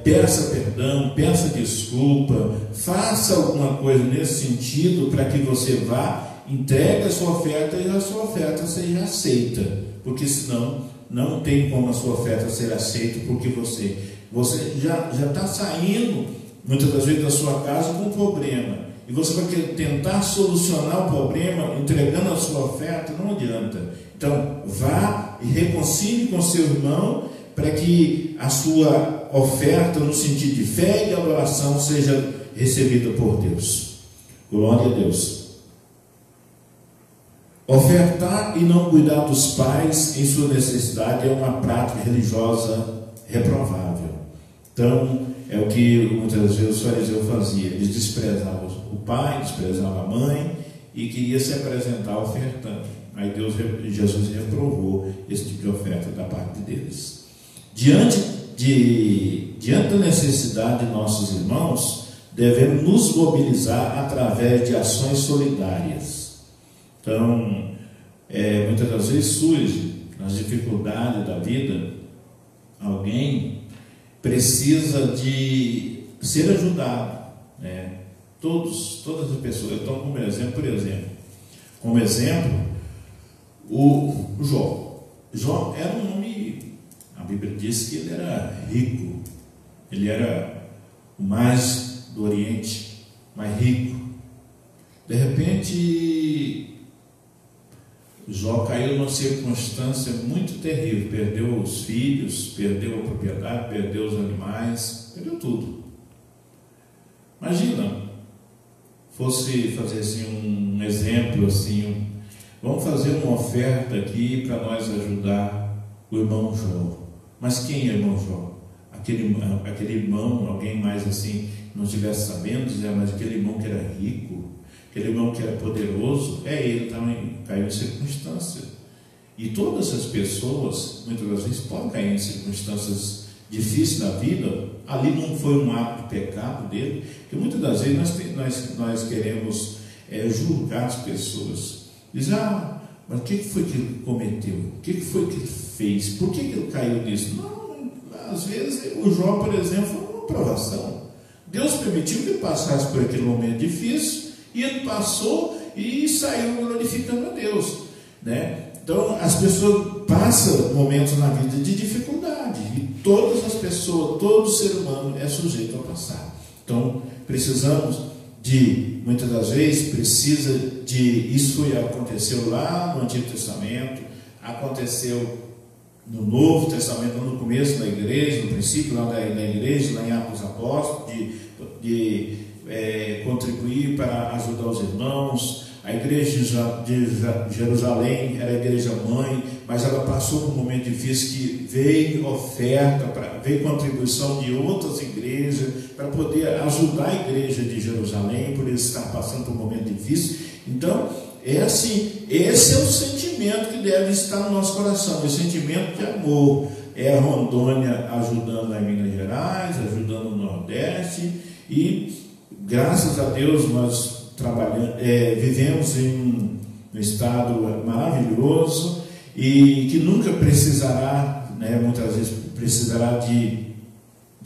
peça perdão, peça desculpa, faça alguma coisa nesse sentido para que você vá, entregue a sua oferta e a sua oferta seja aceita, porque senão não tem como a sua oferta ser aceita, porque você já está saindo muitas das vezes da sua casa com um problema, e você vai querer tentar solucionar o problema entregando a sua oferta, não adianta. Então vá e reconcilie com seu irmão para que a sua oferta no sentido de fé e adoração seja recebida por Deus. Glória a Deus. Ofertar e não cuidar dos pais em sua necessidade é uma prática religiosa reprovável. Então, é o que muitas vezes os fariseus faziam. Eles desprezavam o pai, desprezavam a mãe e queria se apresentar ofertando. Aí Jesus reprovou esse tipo de oferta da parte deles. Diante da necessidade de nossos irmãos, devemos nos mobilizar através de ações solidárias. Então, muitas das vezes surge nas dificuldades da vida alguém precisa de ser ajudado, né? Todas as pessoas. Eu tomo como exemplo, o Jó. Jó era um homem, a Bíblia diz que ele era rico, ele era o mais do Oriente, mais rico. De repente, Jó caiu numa circunstância muito terrível, perdeu os filhos, perdeu a propriedade, perdeu os animais, perdeu tudo. Imagina, fosse fazer assim um exemplo assim, vamos fazer uma oferta aqui para nós ajudar o irmão Jó. Mas quem é o irmão Jó? Aquele irmão, alguém mais assim, não estivesse sabendo, dizer, mas aquele irmão que era rico, aquele irmão que era poderoso, ele também caiu em circunstância. E todas as pessoas, muitas das vezes, podem cair em circunstâncias difíceis na vida. Ali não foi um ato de pecado dele, porque muitas das vezes nós queremos julgar as pessoas. Dizer, mas o que foi que ele cometeu? O que foi que ele fez? Por que ele caiu nisso? Não, às vezes o Jó, por exemplo, foi uma provação. Deus permitiu que ele passasse por aquele momento difícil, e ele passou e saiu glorificando a Deus, né? Então as pessoas passam momentos na vida de dificuldade, e todas as pessoas, todo ser humano é sujeito a passar. Então precisamos de, muitas das vezes, isso aconteceu lá no Antigo Testamento, aconteceu no Novo Testamento, no começo da igreja, no princípio lá da igreja, lá em Atos Apóstolos, de contribuir para ajudar os irmãos. A igreja de Jerusalém era a igreja mãe, mas ela passou por um momento difícil que veio oferta, veio contribuição de outras igrejas para poder ajudar a igreja de Jerusalém, por eles estar passando por um momento difícil. Então, esse é o sentimento que deve estar no nosso coração, o sentimento de amor. É a Rondônia ajudando lá em Minas Gerais, ajudando no Nordeste, e graças a Deus nós vivemos em um estado maravilhoso, e que nunca precisará, muitas vezes precisará de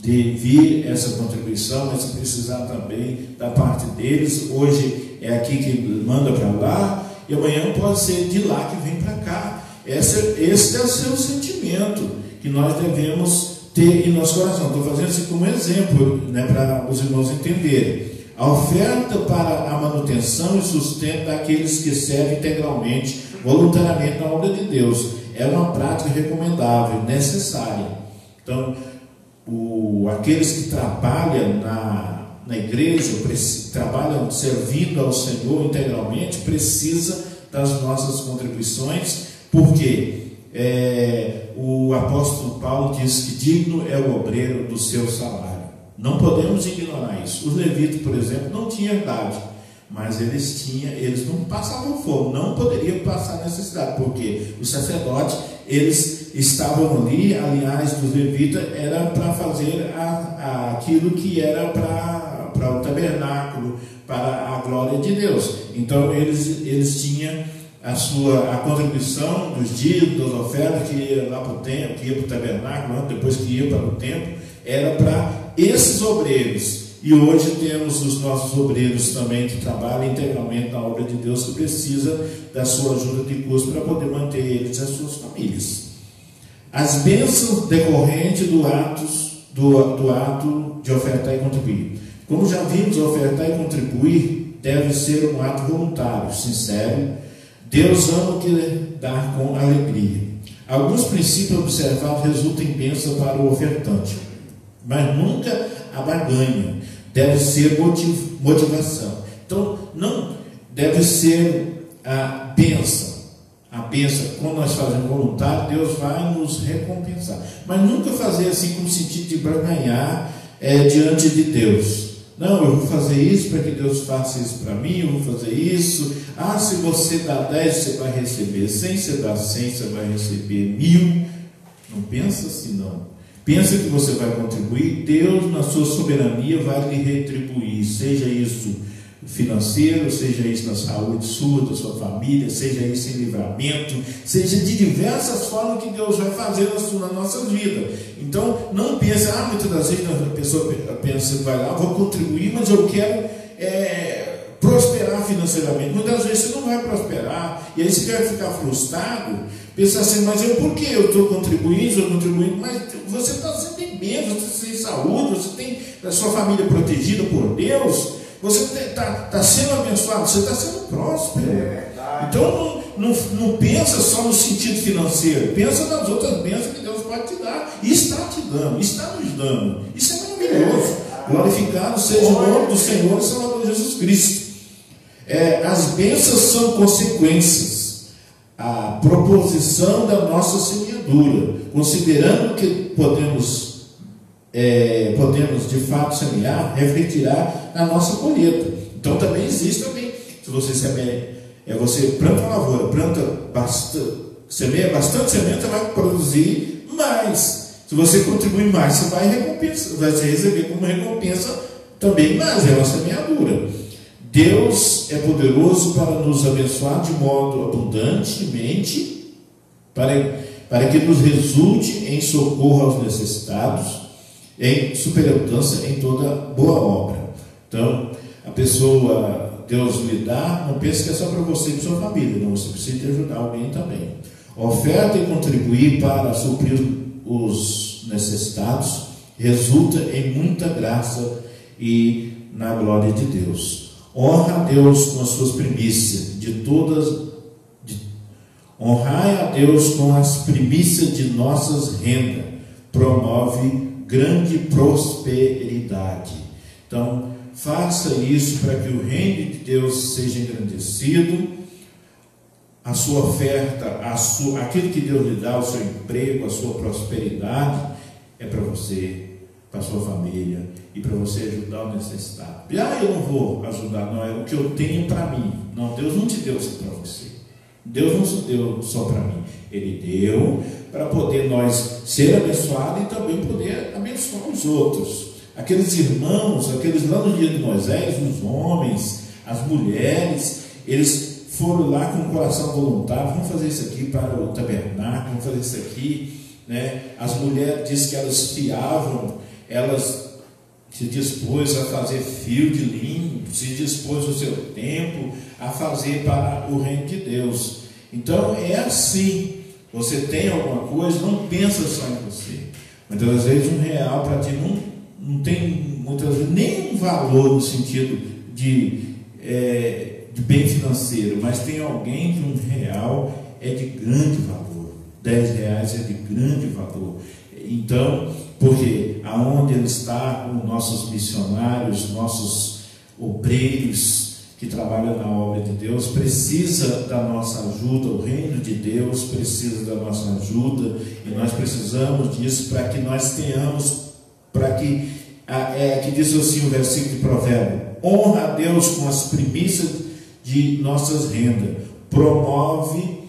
vir essa contribuição, mas se precisar também da parte deles. Hoje é aqui que manda para lá, e amanhã pode ser de lá que vem para cá. Esse é o seu sentimento que nós devemos ter em nosso coração. Estou fazendo isso como exemplo, para os irmãos entenderem. A oferta para a manutenção e sustento daqueles que servem integralmente, voluntariamente na obra de Deus, é uma prática recomendável, necessária. Então, aqueles que trabalham na igreja, trabalham servindo ao Senhor integralmente, precisa das nossas contribuições, porque o apóstolo Paulo diz que digno é o obreiro do seu salário. Não podemos ignorar isso. Os levitas, por exemplo, não tinham herdade, mas eles não passavam fome, não poderiam passar necessidade, porque os sacerdotes, eles estavam ali. Aliás, dos levitas era para fazer aquilo que era para o tabernáculo, para a glória de Deus. Então eles tinham a contribuição dos dízimos, das ofertas, que ia lá para o templo, que ia para o tabernáculo, depois que ia para o templo, era para esses obreiros. E hoje temos os nossos obreiros também que trabalham integralmente na obra de Deus, que precisa da sua ajuda de custo para poder manter eles e as suas famílias. As bênçãos decorrentes do ato de ofertar e contribuir. Como já vimos, ofertar e contribuir deve ser um ato voluntário, sincero. Deus ama o que dá com alegria. Alguns princípios observados resultam em bênção para o ofertante, mas nunca a barganha. Deve ser motivação. Então, não deve ser a bênção. A bênção, quando nós fazemos voluntário, Deus vai nos recompensar. Mas nunca fazer assim com o sentido de barganhar diante de Deus. Não, eu vou fazer isso para que Deus faça isso para mim, eu vou fazer isso. Se você dá 10, você vai receber 100, se você dá 100, você vai receber 1000. Não pensa assim, não. Pensa que você vai contribuir, Deus, na sua soberania, vai lhe retribuir, seja isso financeiro, seja isso na saúde sua, da sua família, seja isso em livramento, seja de diversas formas que Deus vai fazer na nossa vida. Então, não pense, muitas das vezes a pessoa pensa, vai lá, vou contribuir, mas eu quero prosperar financeiramente. Muitas vezes você não vai prosperar, e aí você vai ficar frustrado, pensar assim, mas por que eu estou contribuindo, mas você está sempre bem, você tem saúde, você tem a sua família protegida por Deus, você está sendo abençoado, você está sendo próspero. Então não pensa só no sentido financeiro, pensa nas outras bênçãos que Deus pode te dar, e está te dando, está nos dando. Isso é maravilhoso. Glorificado seja o nome do Senhor e Salvador Jesus Cristo. As bênçãos são consequências, a proposição da nossa semeadura, considerando que podemos de fato semear, refletirá na nossa colheita. Então também existe se você semeia, você planta uma lavoura, semeia bastante semente, você vai produzir mais. Se você contribuir mais, você vai receber como recompensa também mais, é uma semeadura. Deus é poderoso para nos abençoar de modo abundantemente, para que nos resulte em socorro aos necessitados, em superabundância em toda boa obra. Então, a pessoa, Deus lhe dá, não pense que é só para você e para sua família, não, você precisa de ajudar alguém também. Oferta e contribuir para suprir os necessitados resulta em muita graça e na glória de Deus. Honra a Deus com as suas primícias honrai a Deus com as primícias de nossas rendas, promove grande prosperidade. Então, faça isso para que o reino de Deus seja engrandecido. A sua oferta, aquilo que Deus lhe dá, o seu emprego, a sua prosperidade, é para você, para a sua família e para você ajudar o necessitado. Eu não vou ajudar, não, é o que eu tenho para mim. Não, Deus não te deu isso para você. Deus não se deu só para mim. Ele deu para poder nós ser abençoados e também poder abençoar os outros. Aqueles irmãos, aqueles lá no dia de Moisés, os homens, as mulheres, eles foram lá com o coração voluntário, vamos fazer isso aqui para o tabernáculo, vamos fazer isso aqui, né? As mulheres, diz que elas fiavam, elas se dispôs a fazer fio de linho, se dispôs o seu tempo a fazer para o reino de Deus. Então é assim, você tem alguma coisa, não pensa só em você. Muitas vezes R$1 para ti não tem muitas vezes nem um valor no sentido de bem financeiro, mas tem alguém que R$1 é de grande valor, R$10 é de grande valor. Então, porque aonde ele está, com nossos missionários, nossos obreiros que trabalham na obra de Deus, precisa da nossa ajuda, o reino de Deus precisa da nossa ajuda, e nós precisamos disso para que nós tenhamos, que diz assim o versículo de Provérbio: honra a Deus com as primícias de nossas rendas, promove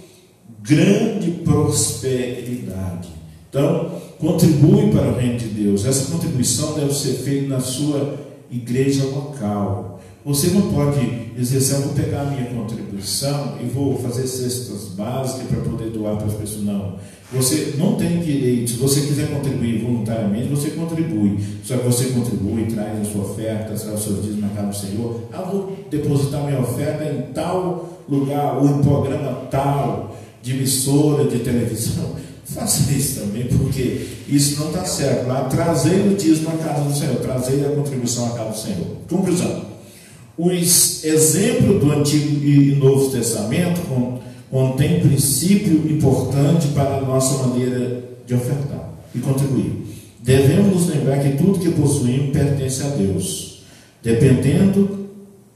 grande prosperidade. Então, contribui para o reino de Deus. Essa contribuição deve ser feita na sua igreja local. Você não pode dizer, eu vou pegar a minha contribuição e vou fazer cestas básicas para poder doar para as pessoas. Não. Você não tem direito. Se você quiser contribuir voluntariamente, você contribui. Só que você contribui, traz a sua oferta, traz o seu dízimo na casa do Senhor. Vou depositar minha oferta em tal lugar, ou em programa tal, de emissora, de televisão. Faça isso também, porque isso não está certo. Lá, trazei o dízimo à casa do Senhor, trazei a contribuição à casa do Senhor. Conclusão: os exemplos do Antigo e Novo Testamento contém princípio importante para a nossa maneira de ofertar e contribuir. Devemos nos lembrar que tudo que possuímos pertence a Deus. Dependendo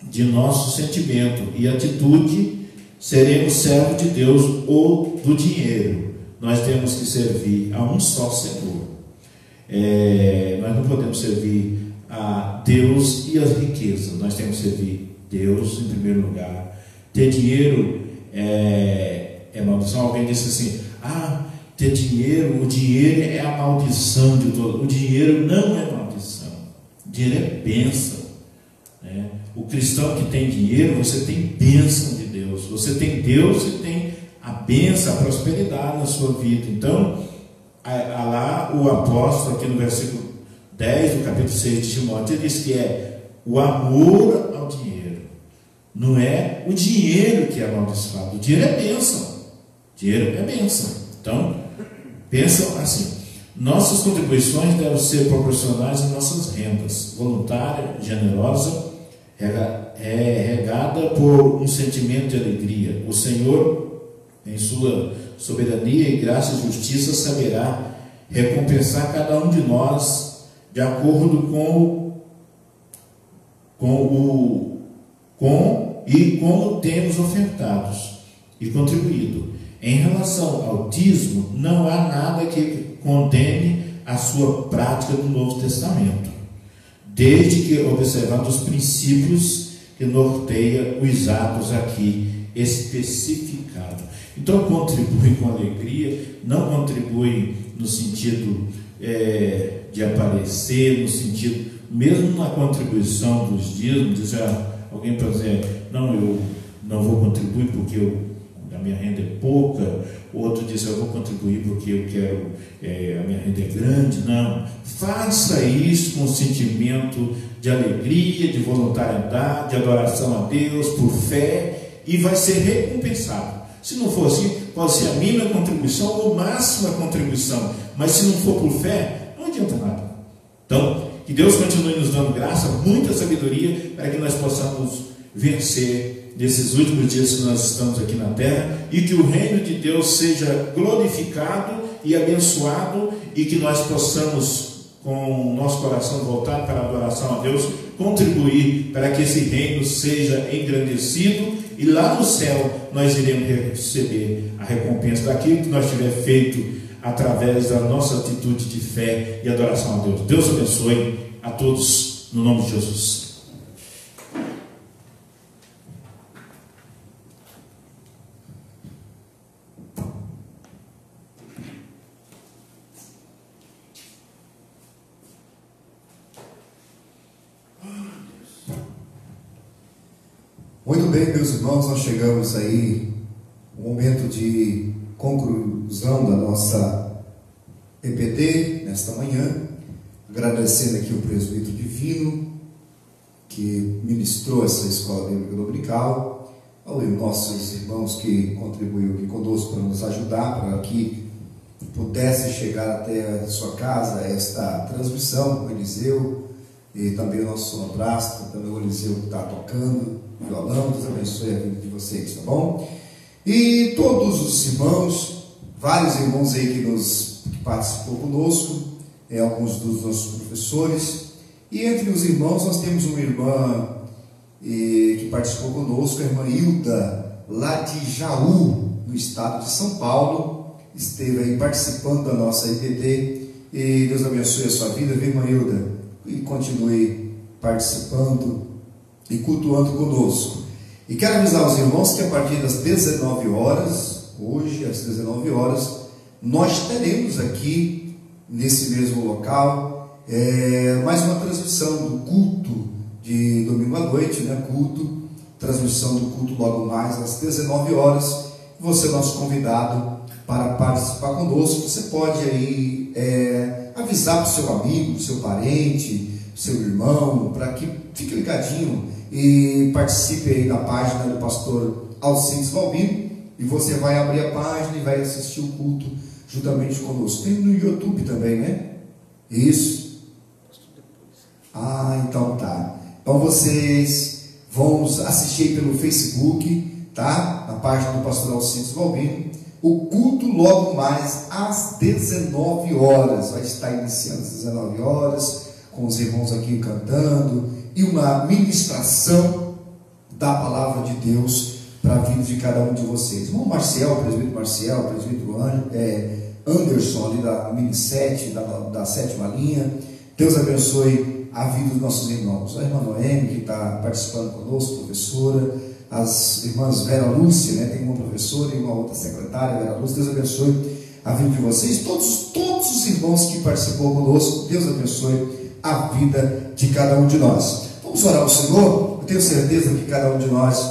de nosso sentimento e atitude, seremos servos de Deus ou do dinheiro. Nós temos que servir a um só Senhor. Nós não podemos servir a Deus e as riquezas. Nós temos que servir Deus em primeiro lugar. Ter dinheiro é maldição. Alguém disse assim: ter dinheiro, o dinheiro é a maldição de todo. O dinheiro não é maldição. O dinheiro é bênção, né? O cristão que tem dinheiro, você tem bênção de Deus. Você tem Deus e tem a bênção, a prosperidade na sua vida. Então, lá o apóstolo, aqui no versículo 10 do capítulo 6 de Timóteo, ele diz que é o amor ao dinheiro. Não é o dinheiro que é amaldiçoado. O dinheiro é bênção. O dinheiro é bênção. Então, pensam assim: nossas contribuições devem ser proporcionais às nossas rendas, voluntária, generosa, regada por um sentimento de alegria. O Senhor, em sua soberania e graça e justiça, saberá recompensar cada um de nós de acordo como temos ofertados e contribuído. Em relação ao dízimo, não há nada que condene a sua prática no Novo Testamento, desde que observando os princípios que norteia os atos aqui especificados. Então, contribui com alegria, não contribui no sentido de aparecer, no sentido, mesmo na contribuição dos dízimos, alguém pode dizer, não, eu não vou contribuir porque a minha renda é pouca. O outro diz, eu vou contribuir porque eu quero, a minha renda é grande. Não, faça isso com sentimento de alegria, de voluntariedade, de adoração a Deus, por fé, e vai ser recompensado. Se não for assim, pode ser a mínima contribuição ou máxima contribuição, mas se não for por fé, não adianta nada. Então, que Deus continue nos dando graça, muita sabedoria, para que nós possamos vencer nesses últimos dias que nós estamos aqui na terra, e que o reino de Deus seja glorificado e abençoado, e que nós possamos, com o nosso coração voltado para a adoração a Deus, contribuir para que esse reino seja engrandecido, e lá no céu nós iremos receber a recompensa daquilo que nós tiver feito através da nossa atitude de fé e adoração a Deus. Deus abençoe a todos, no nome de Jesus. Muito bem, meus irmãos, nós chegamos aí ao momento de conclusão da nossa EBD nesta manhã, agradecendo aqui o presbítero divino que ministrou essa escola bíblica dominical, aos nossos irmãos que contribuíram aqui conosco para nos ajudar, para que pudesse chegar até a sua casa esta transmissão, o Eliseu, e também o nosso abraço, também o Eliseu que está tocando violão. Deus abençoe a vida de vocês, tá bom? E todos os irmãos, vários irmãos aí que participou conosco, alguns dos nossos professores, e entre os irmãos nós temos uma irmã que participou conosco, a irmã Hilda, lá de Jaú, no estado de São Paulo, esteve aí participando da nossa IBD, e Deus abençoe a sua vida, viu, irmã Hilda? E continue participando e cultuando conosco. E quero avisar os irmãos que a partir das 19 horas, hoje às 19 horas, nós teremos aqui, nesse mesmo local, mais uma transmissão do culto de domingo à noite, né? Transmissão do culto logo mais às 19 horas. Você é nosso convidado para participar conosco. Você pode aí avisar para o seu amigo, para o seu parente, seu irmão, para que fique ligadinho e participe aí da página do pastor Alcides Valbino, e você vai abrir a página e vai assistir o culto juntamente conosco. Tem no YouTube também, né? Isso. Então tá. Então vocês vão assistir pelo Facebook, tá? Na página do pastor Alcides Valbino, o culto logo mais às 19 horas. Vai estar iniciando às 19 horas, com os irmãos aqui cantando, e uma ministração da palavra de Deus para a vida de cada um de vocês. Irmão Marcel, presbítero Marcel, presbítero Anderson, ali da Mini 7, da 7ª linha. Deus abençoe a vida dos nossos irmãos. A irmã Noemi, que está participando conosco, professora. As irmãs Vera Lúcia, né? Tem uma professora e uma outra secretária, Vera Lúcia. Deus abençoe a vida de vocês. Todos os irmãos que participou conosco, Deus abençoe a vida de cada um de nós. Vamos orar ao Senhor. tenho certeza que cada um de nós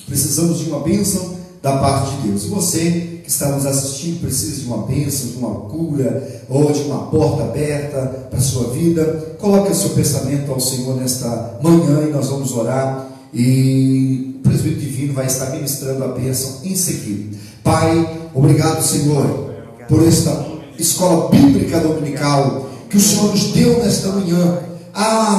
precisamos de uma bênção da parte de Deus. Você que está nos assistindo precisa de uma bênção, de uma cura ou de uma porta aberta para a sua vida. Coloque o seu pensamento ao Senhor nesta manhã e nós vamos orar, e o presbítero divino vai estar ministrando a bênção em seguida. Pai, obrigado, Senhor, por esta escola bíblica dominical que o Senhor nos deu nesta manhã.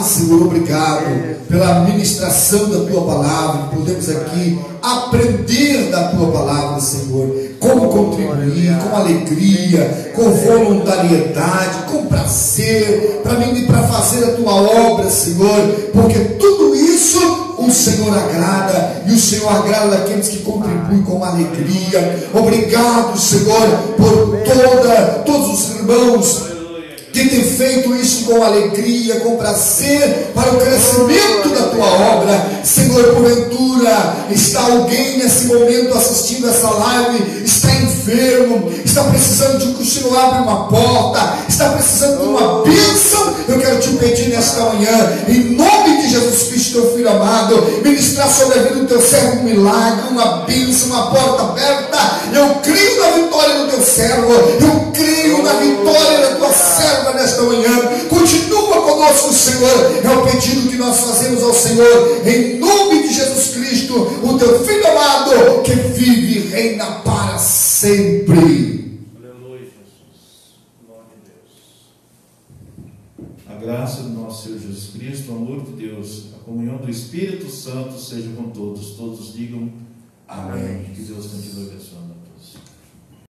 Senhor, obrigado pela ministração da Tua Palavra. Podemos aqui aprender da Tua Palavra, Senhor, como contribuir, com alegria, com voluntariedade, com prazer, para fazer a Tua obra, Senhor, porque tudo isso o Senhor agrada, e o Senhor agrada daqueles que contribuem com alegria. Obrigado, Senhor, por todos os irmãos que tem feito isso com alegria, com prazer, para o crescimento da Tua obra. Senhor, porventura está alguém nesse momento assistindo essa live, está enfermo, está precisando de que o Senhor abra uma porta, está precisando de uma bênção. Eu quero te pedir nesta manhã, em nome de Jesus Cristo, Teu Filho amado, ministrar sobre a vida do Teu servo um milagre, uma bênção, uma porta aberta. Eu creio na vitória do Teu servo, eu creio na vitória da Tua serva nesta manhã. Continua conosco, Senhor. É o pedido que nós fazemos ao Senhor, em nome de Jesus Cristo, o Teu Filho amado, que vive e reina para sempre. Aleluia, Jesus. Glória a Deus. A graça do nosso Senhor Jesus Cristo, o amor de Deus, a comunhão do Espírito Santo seja com todos. Todos digam amém. Que Deus continue abençoando.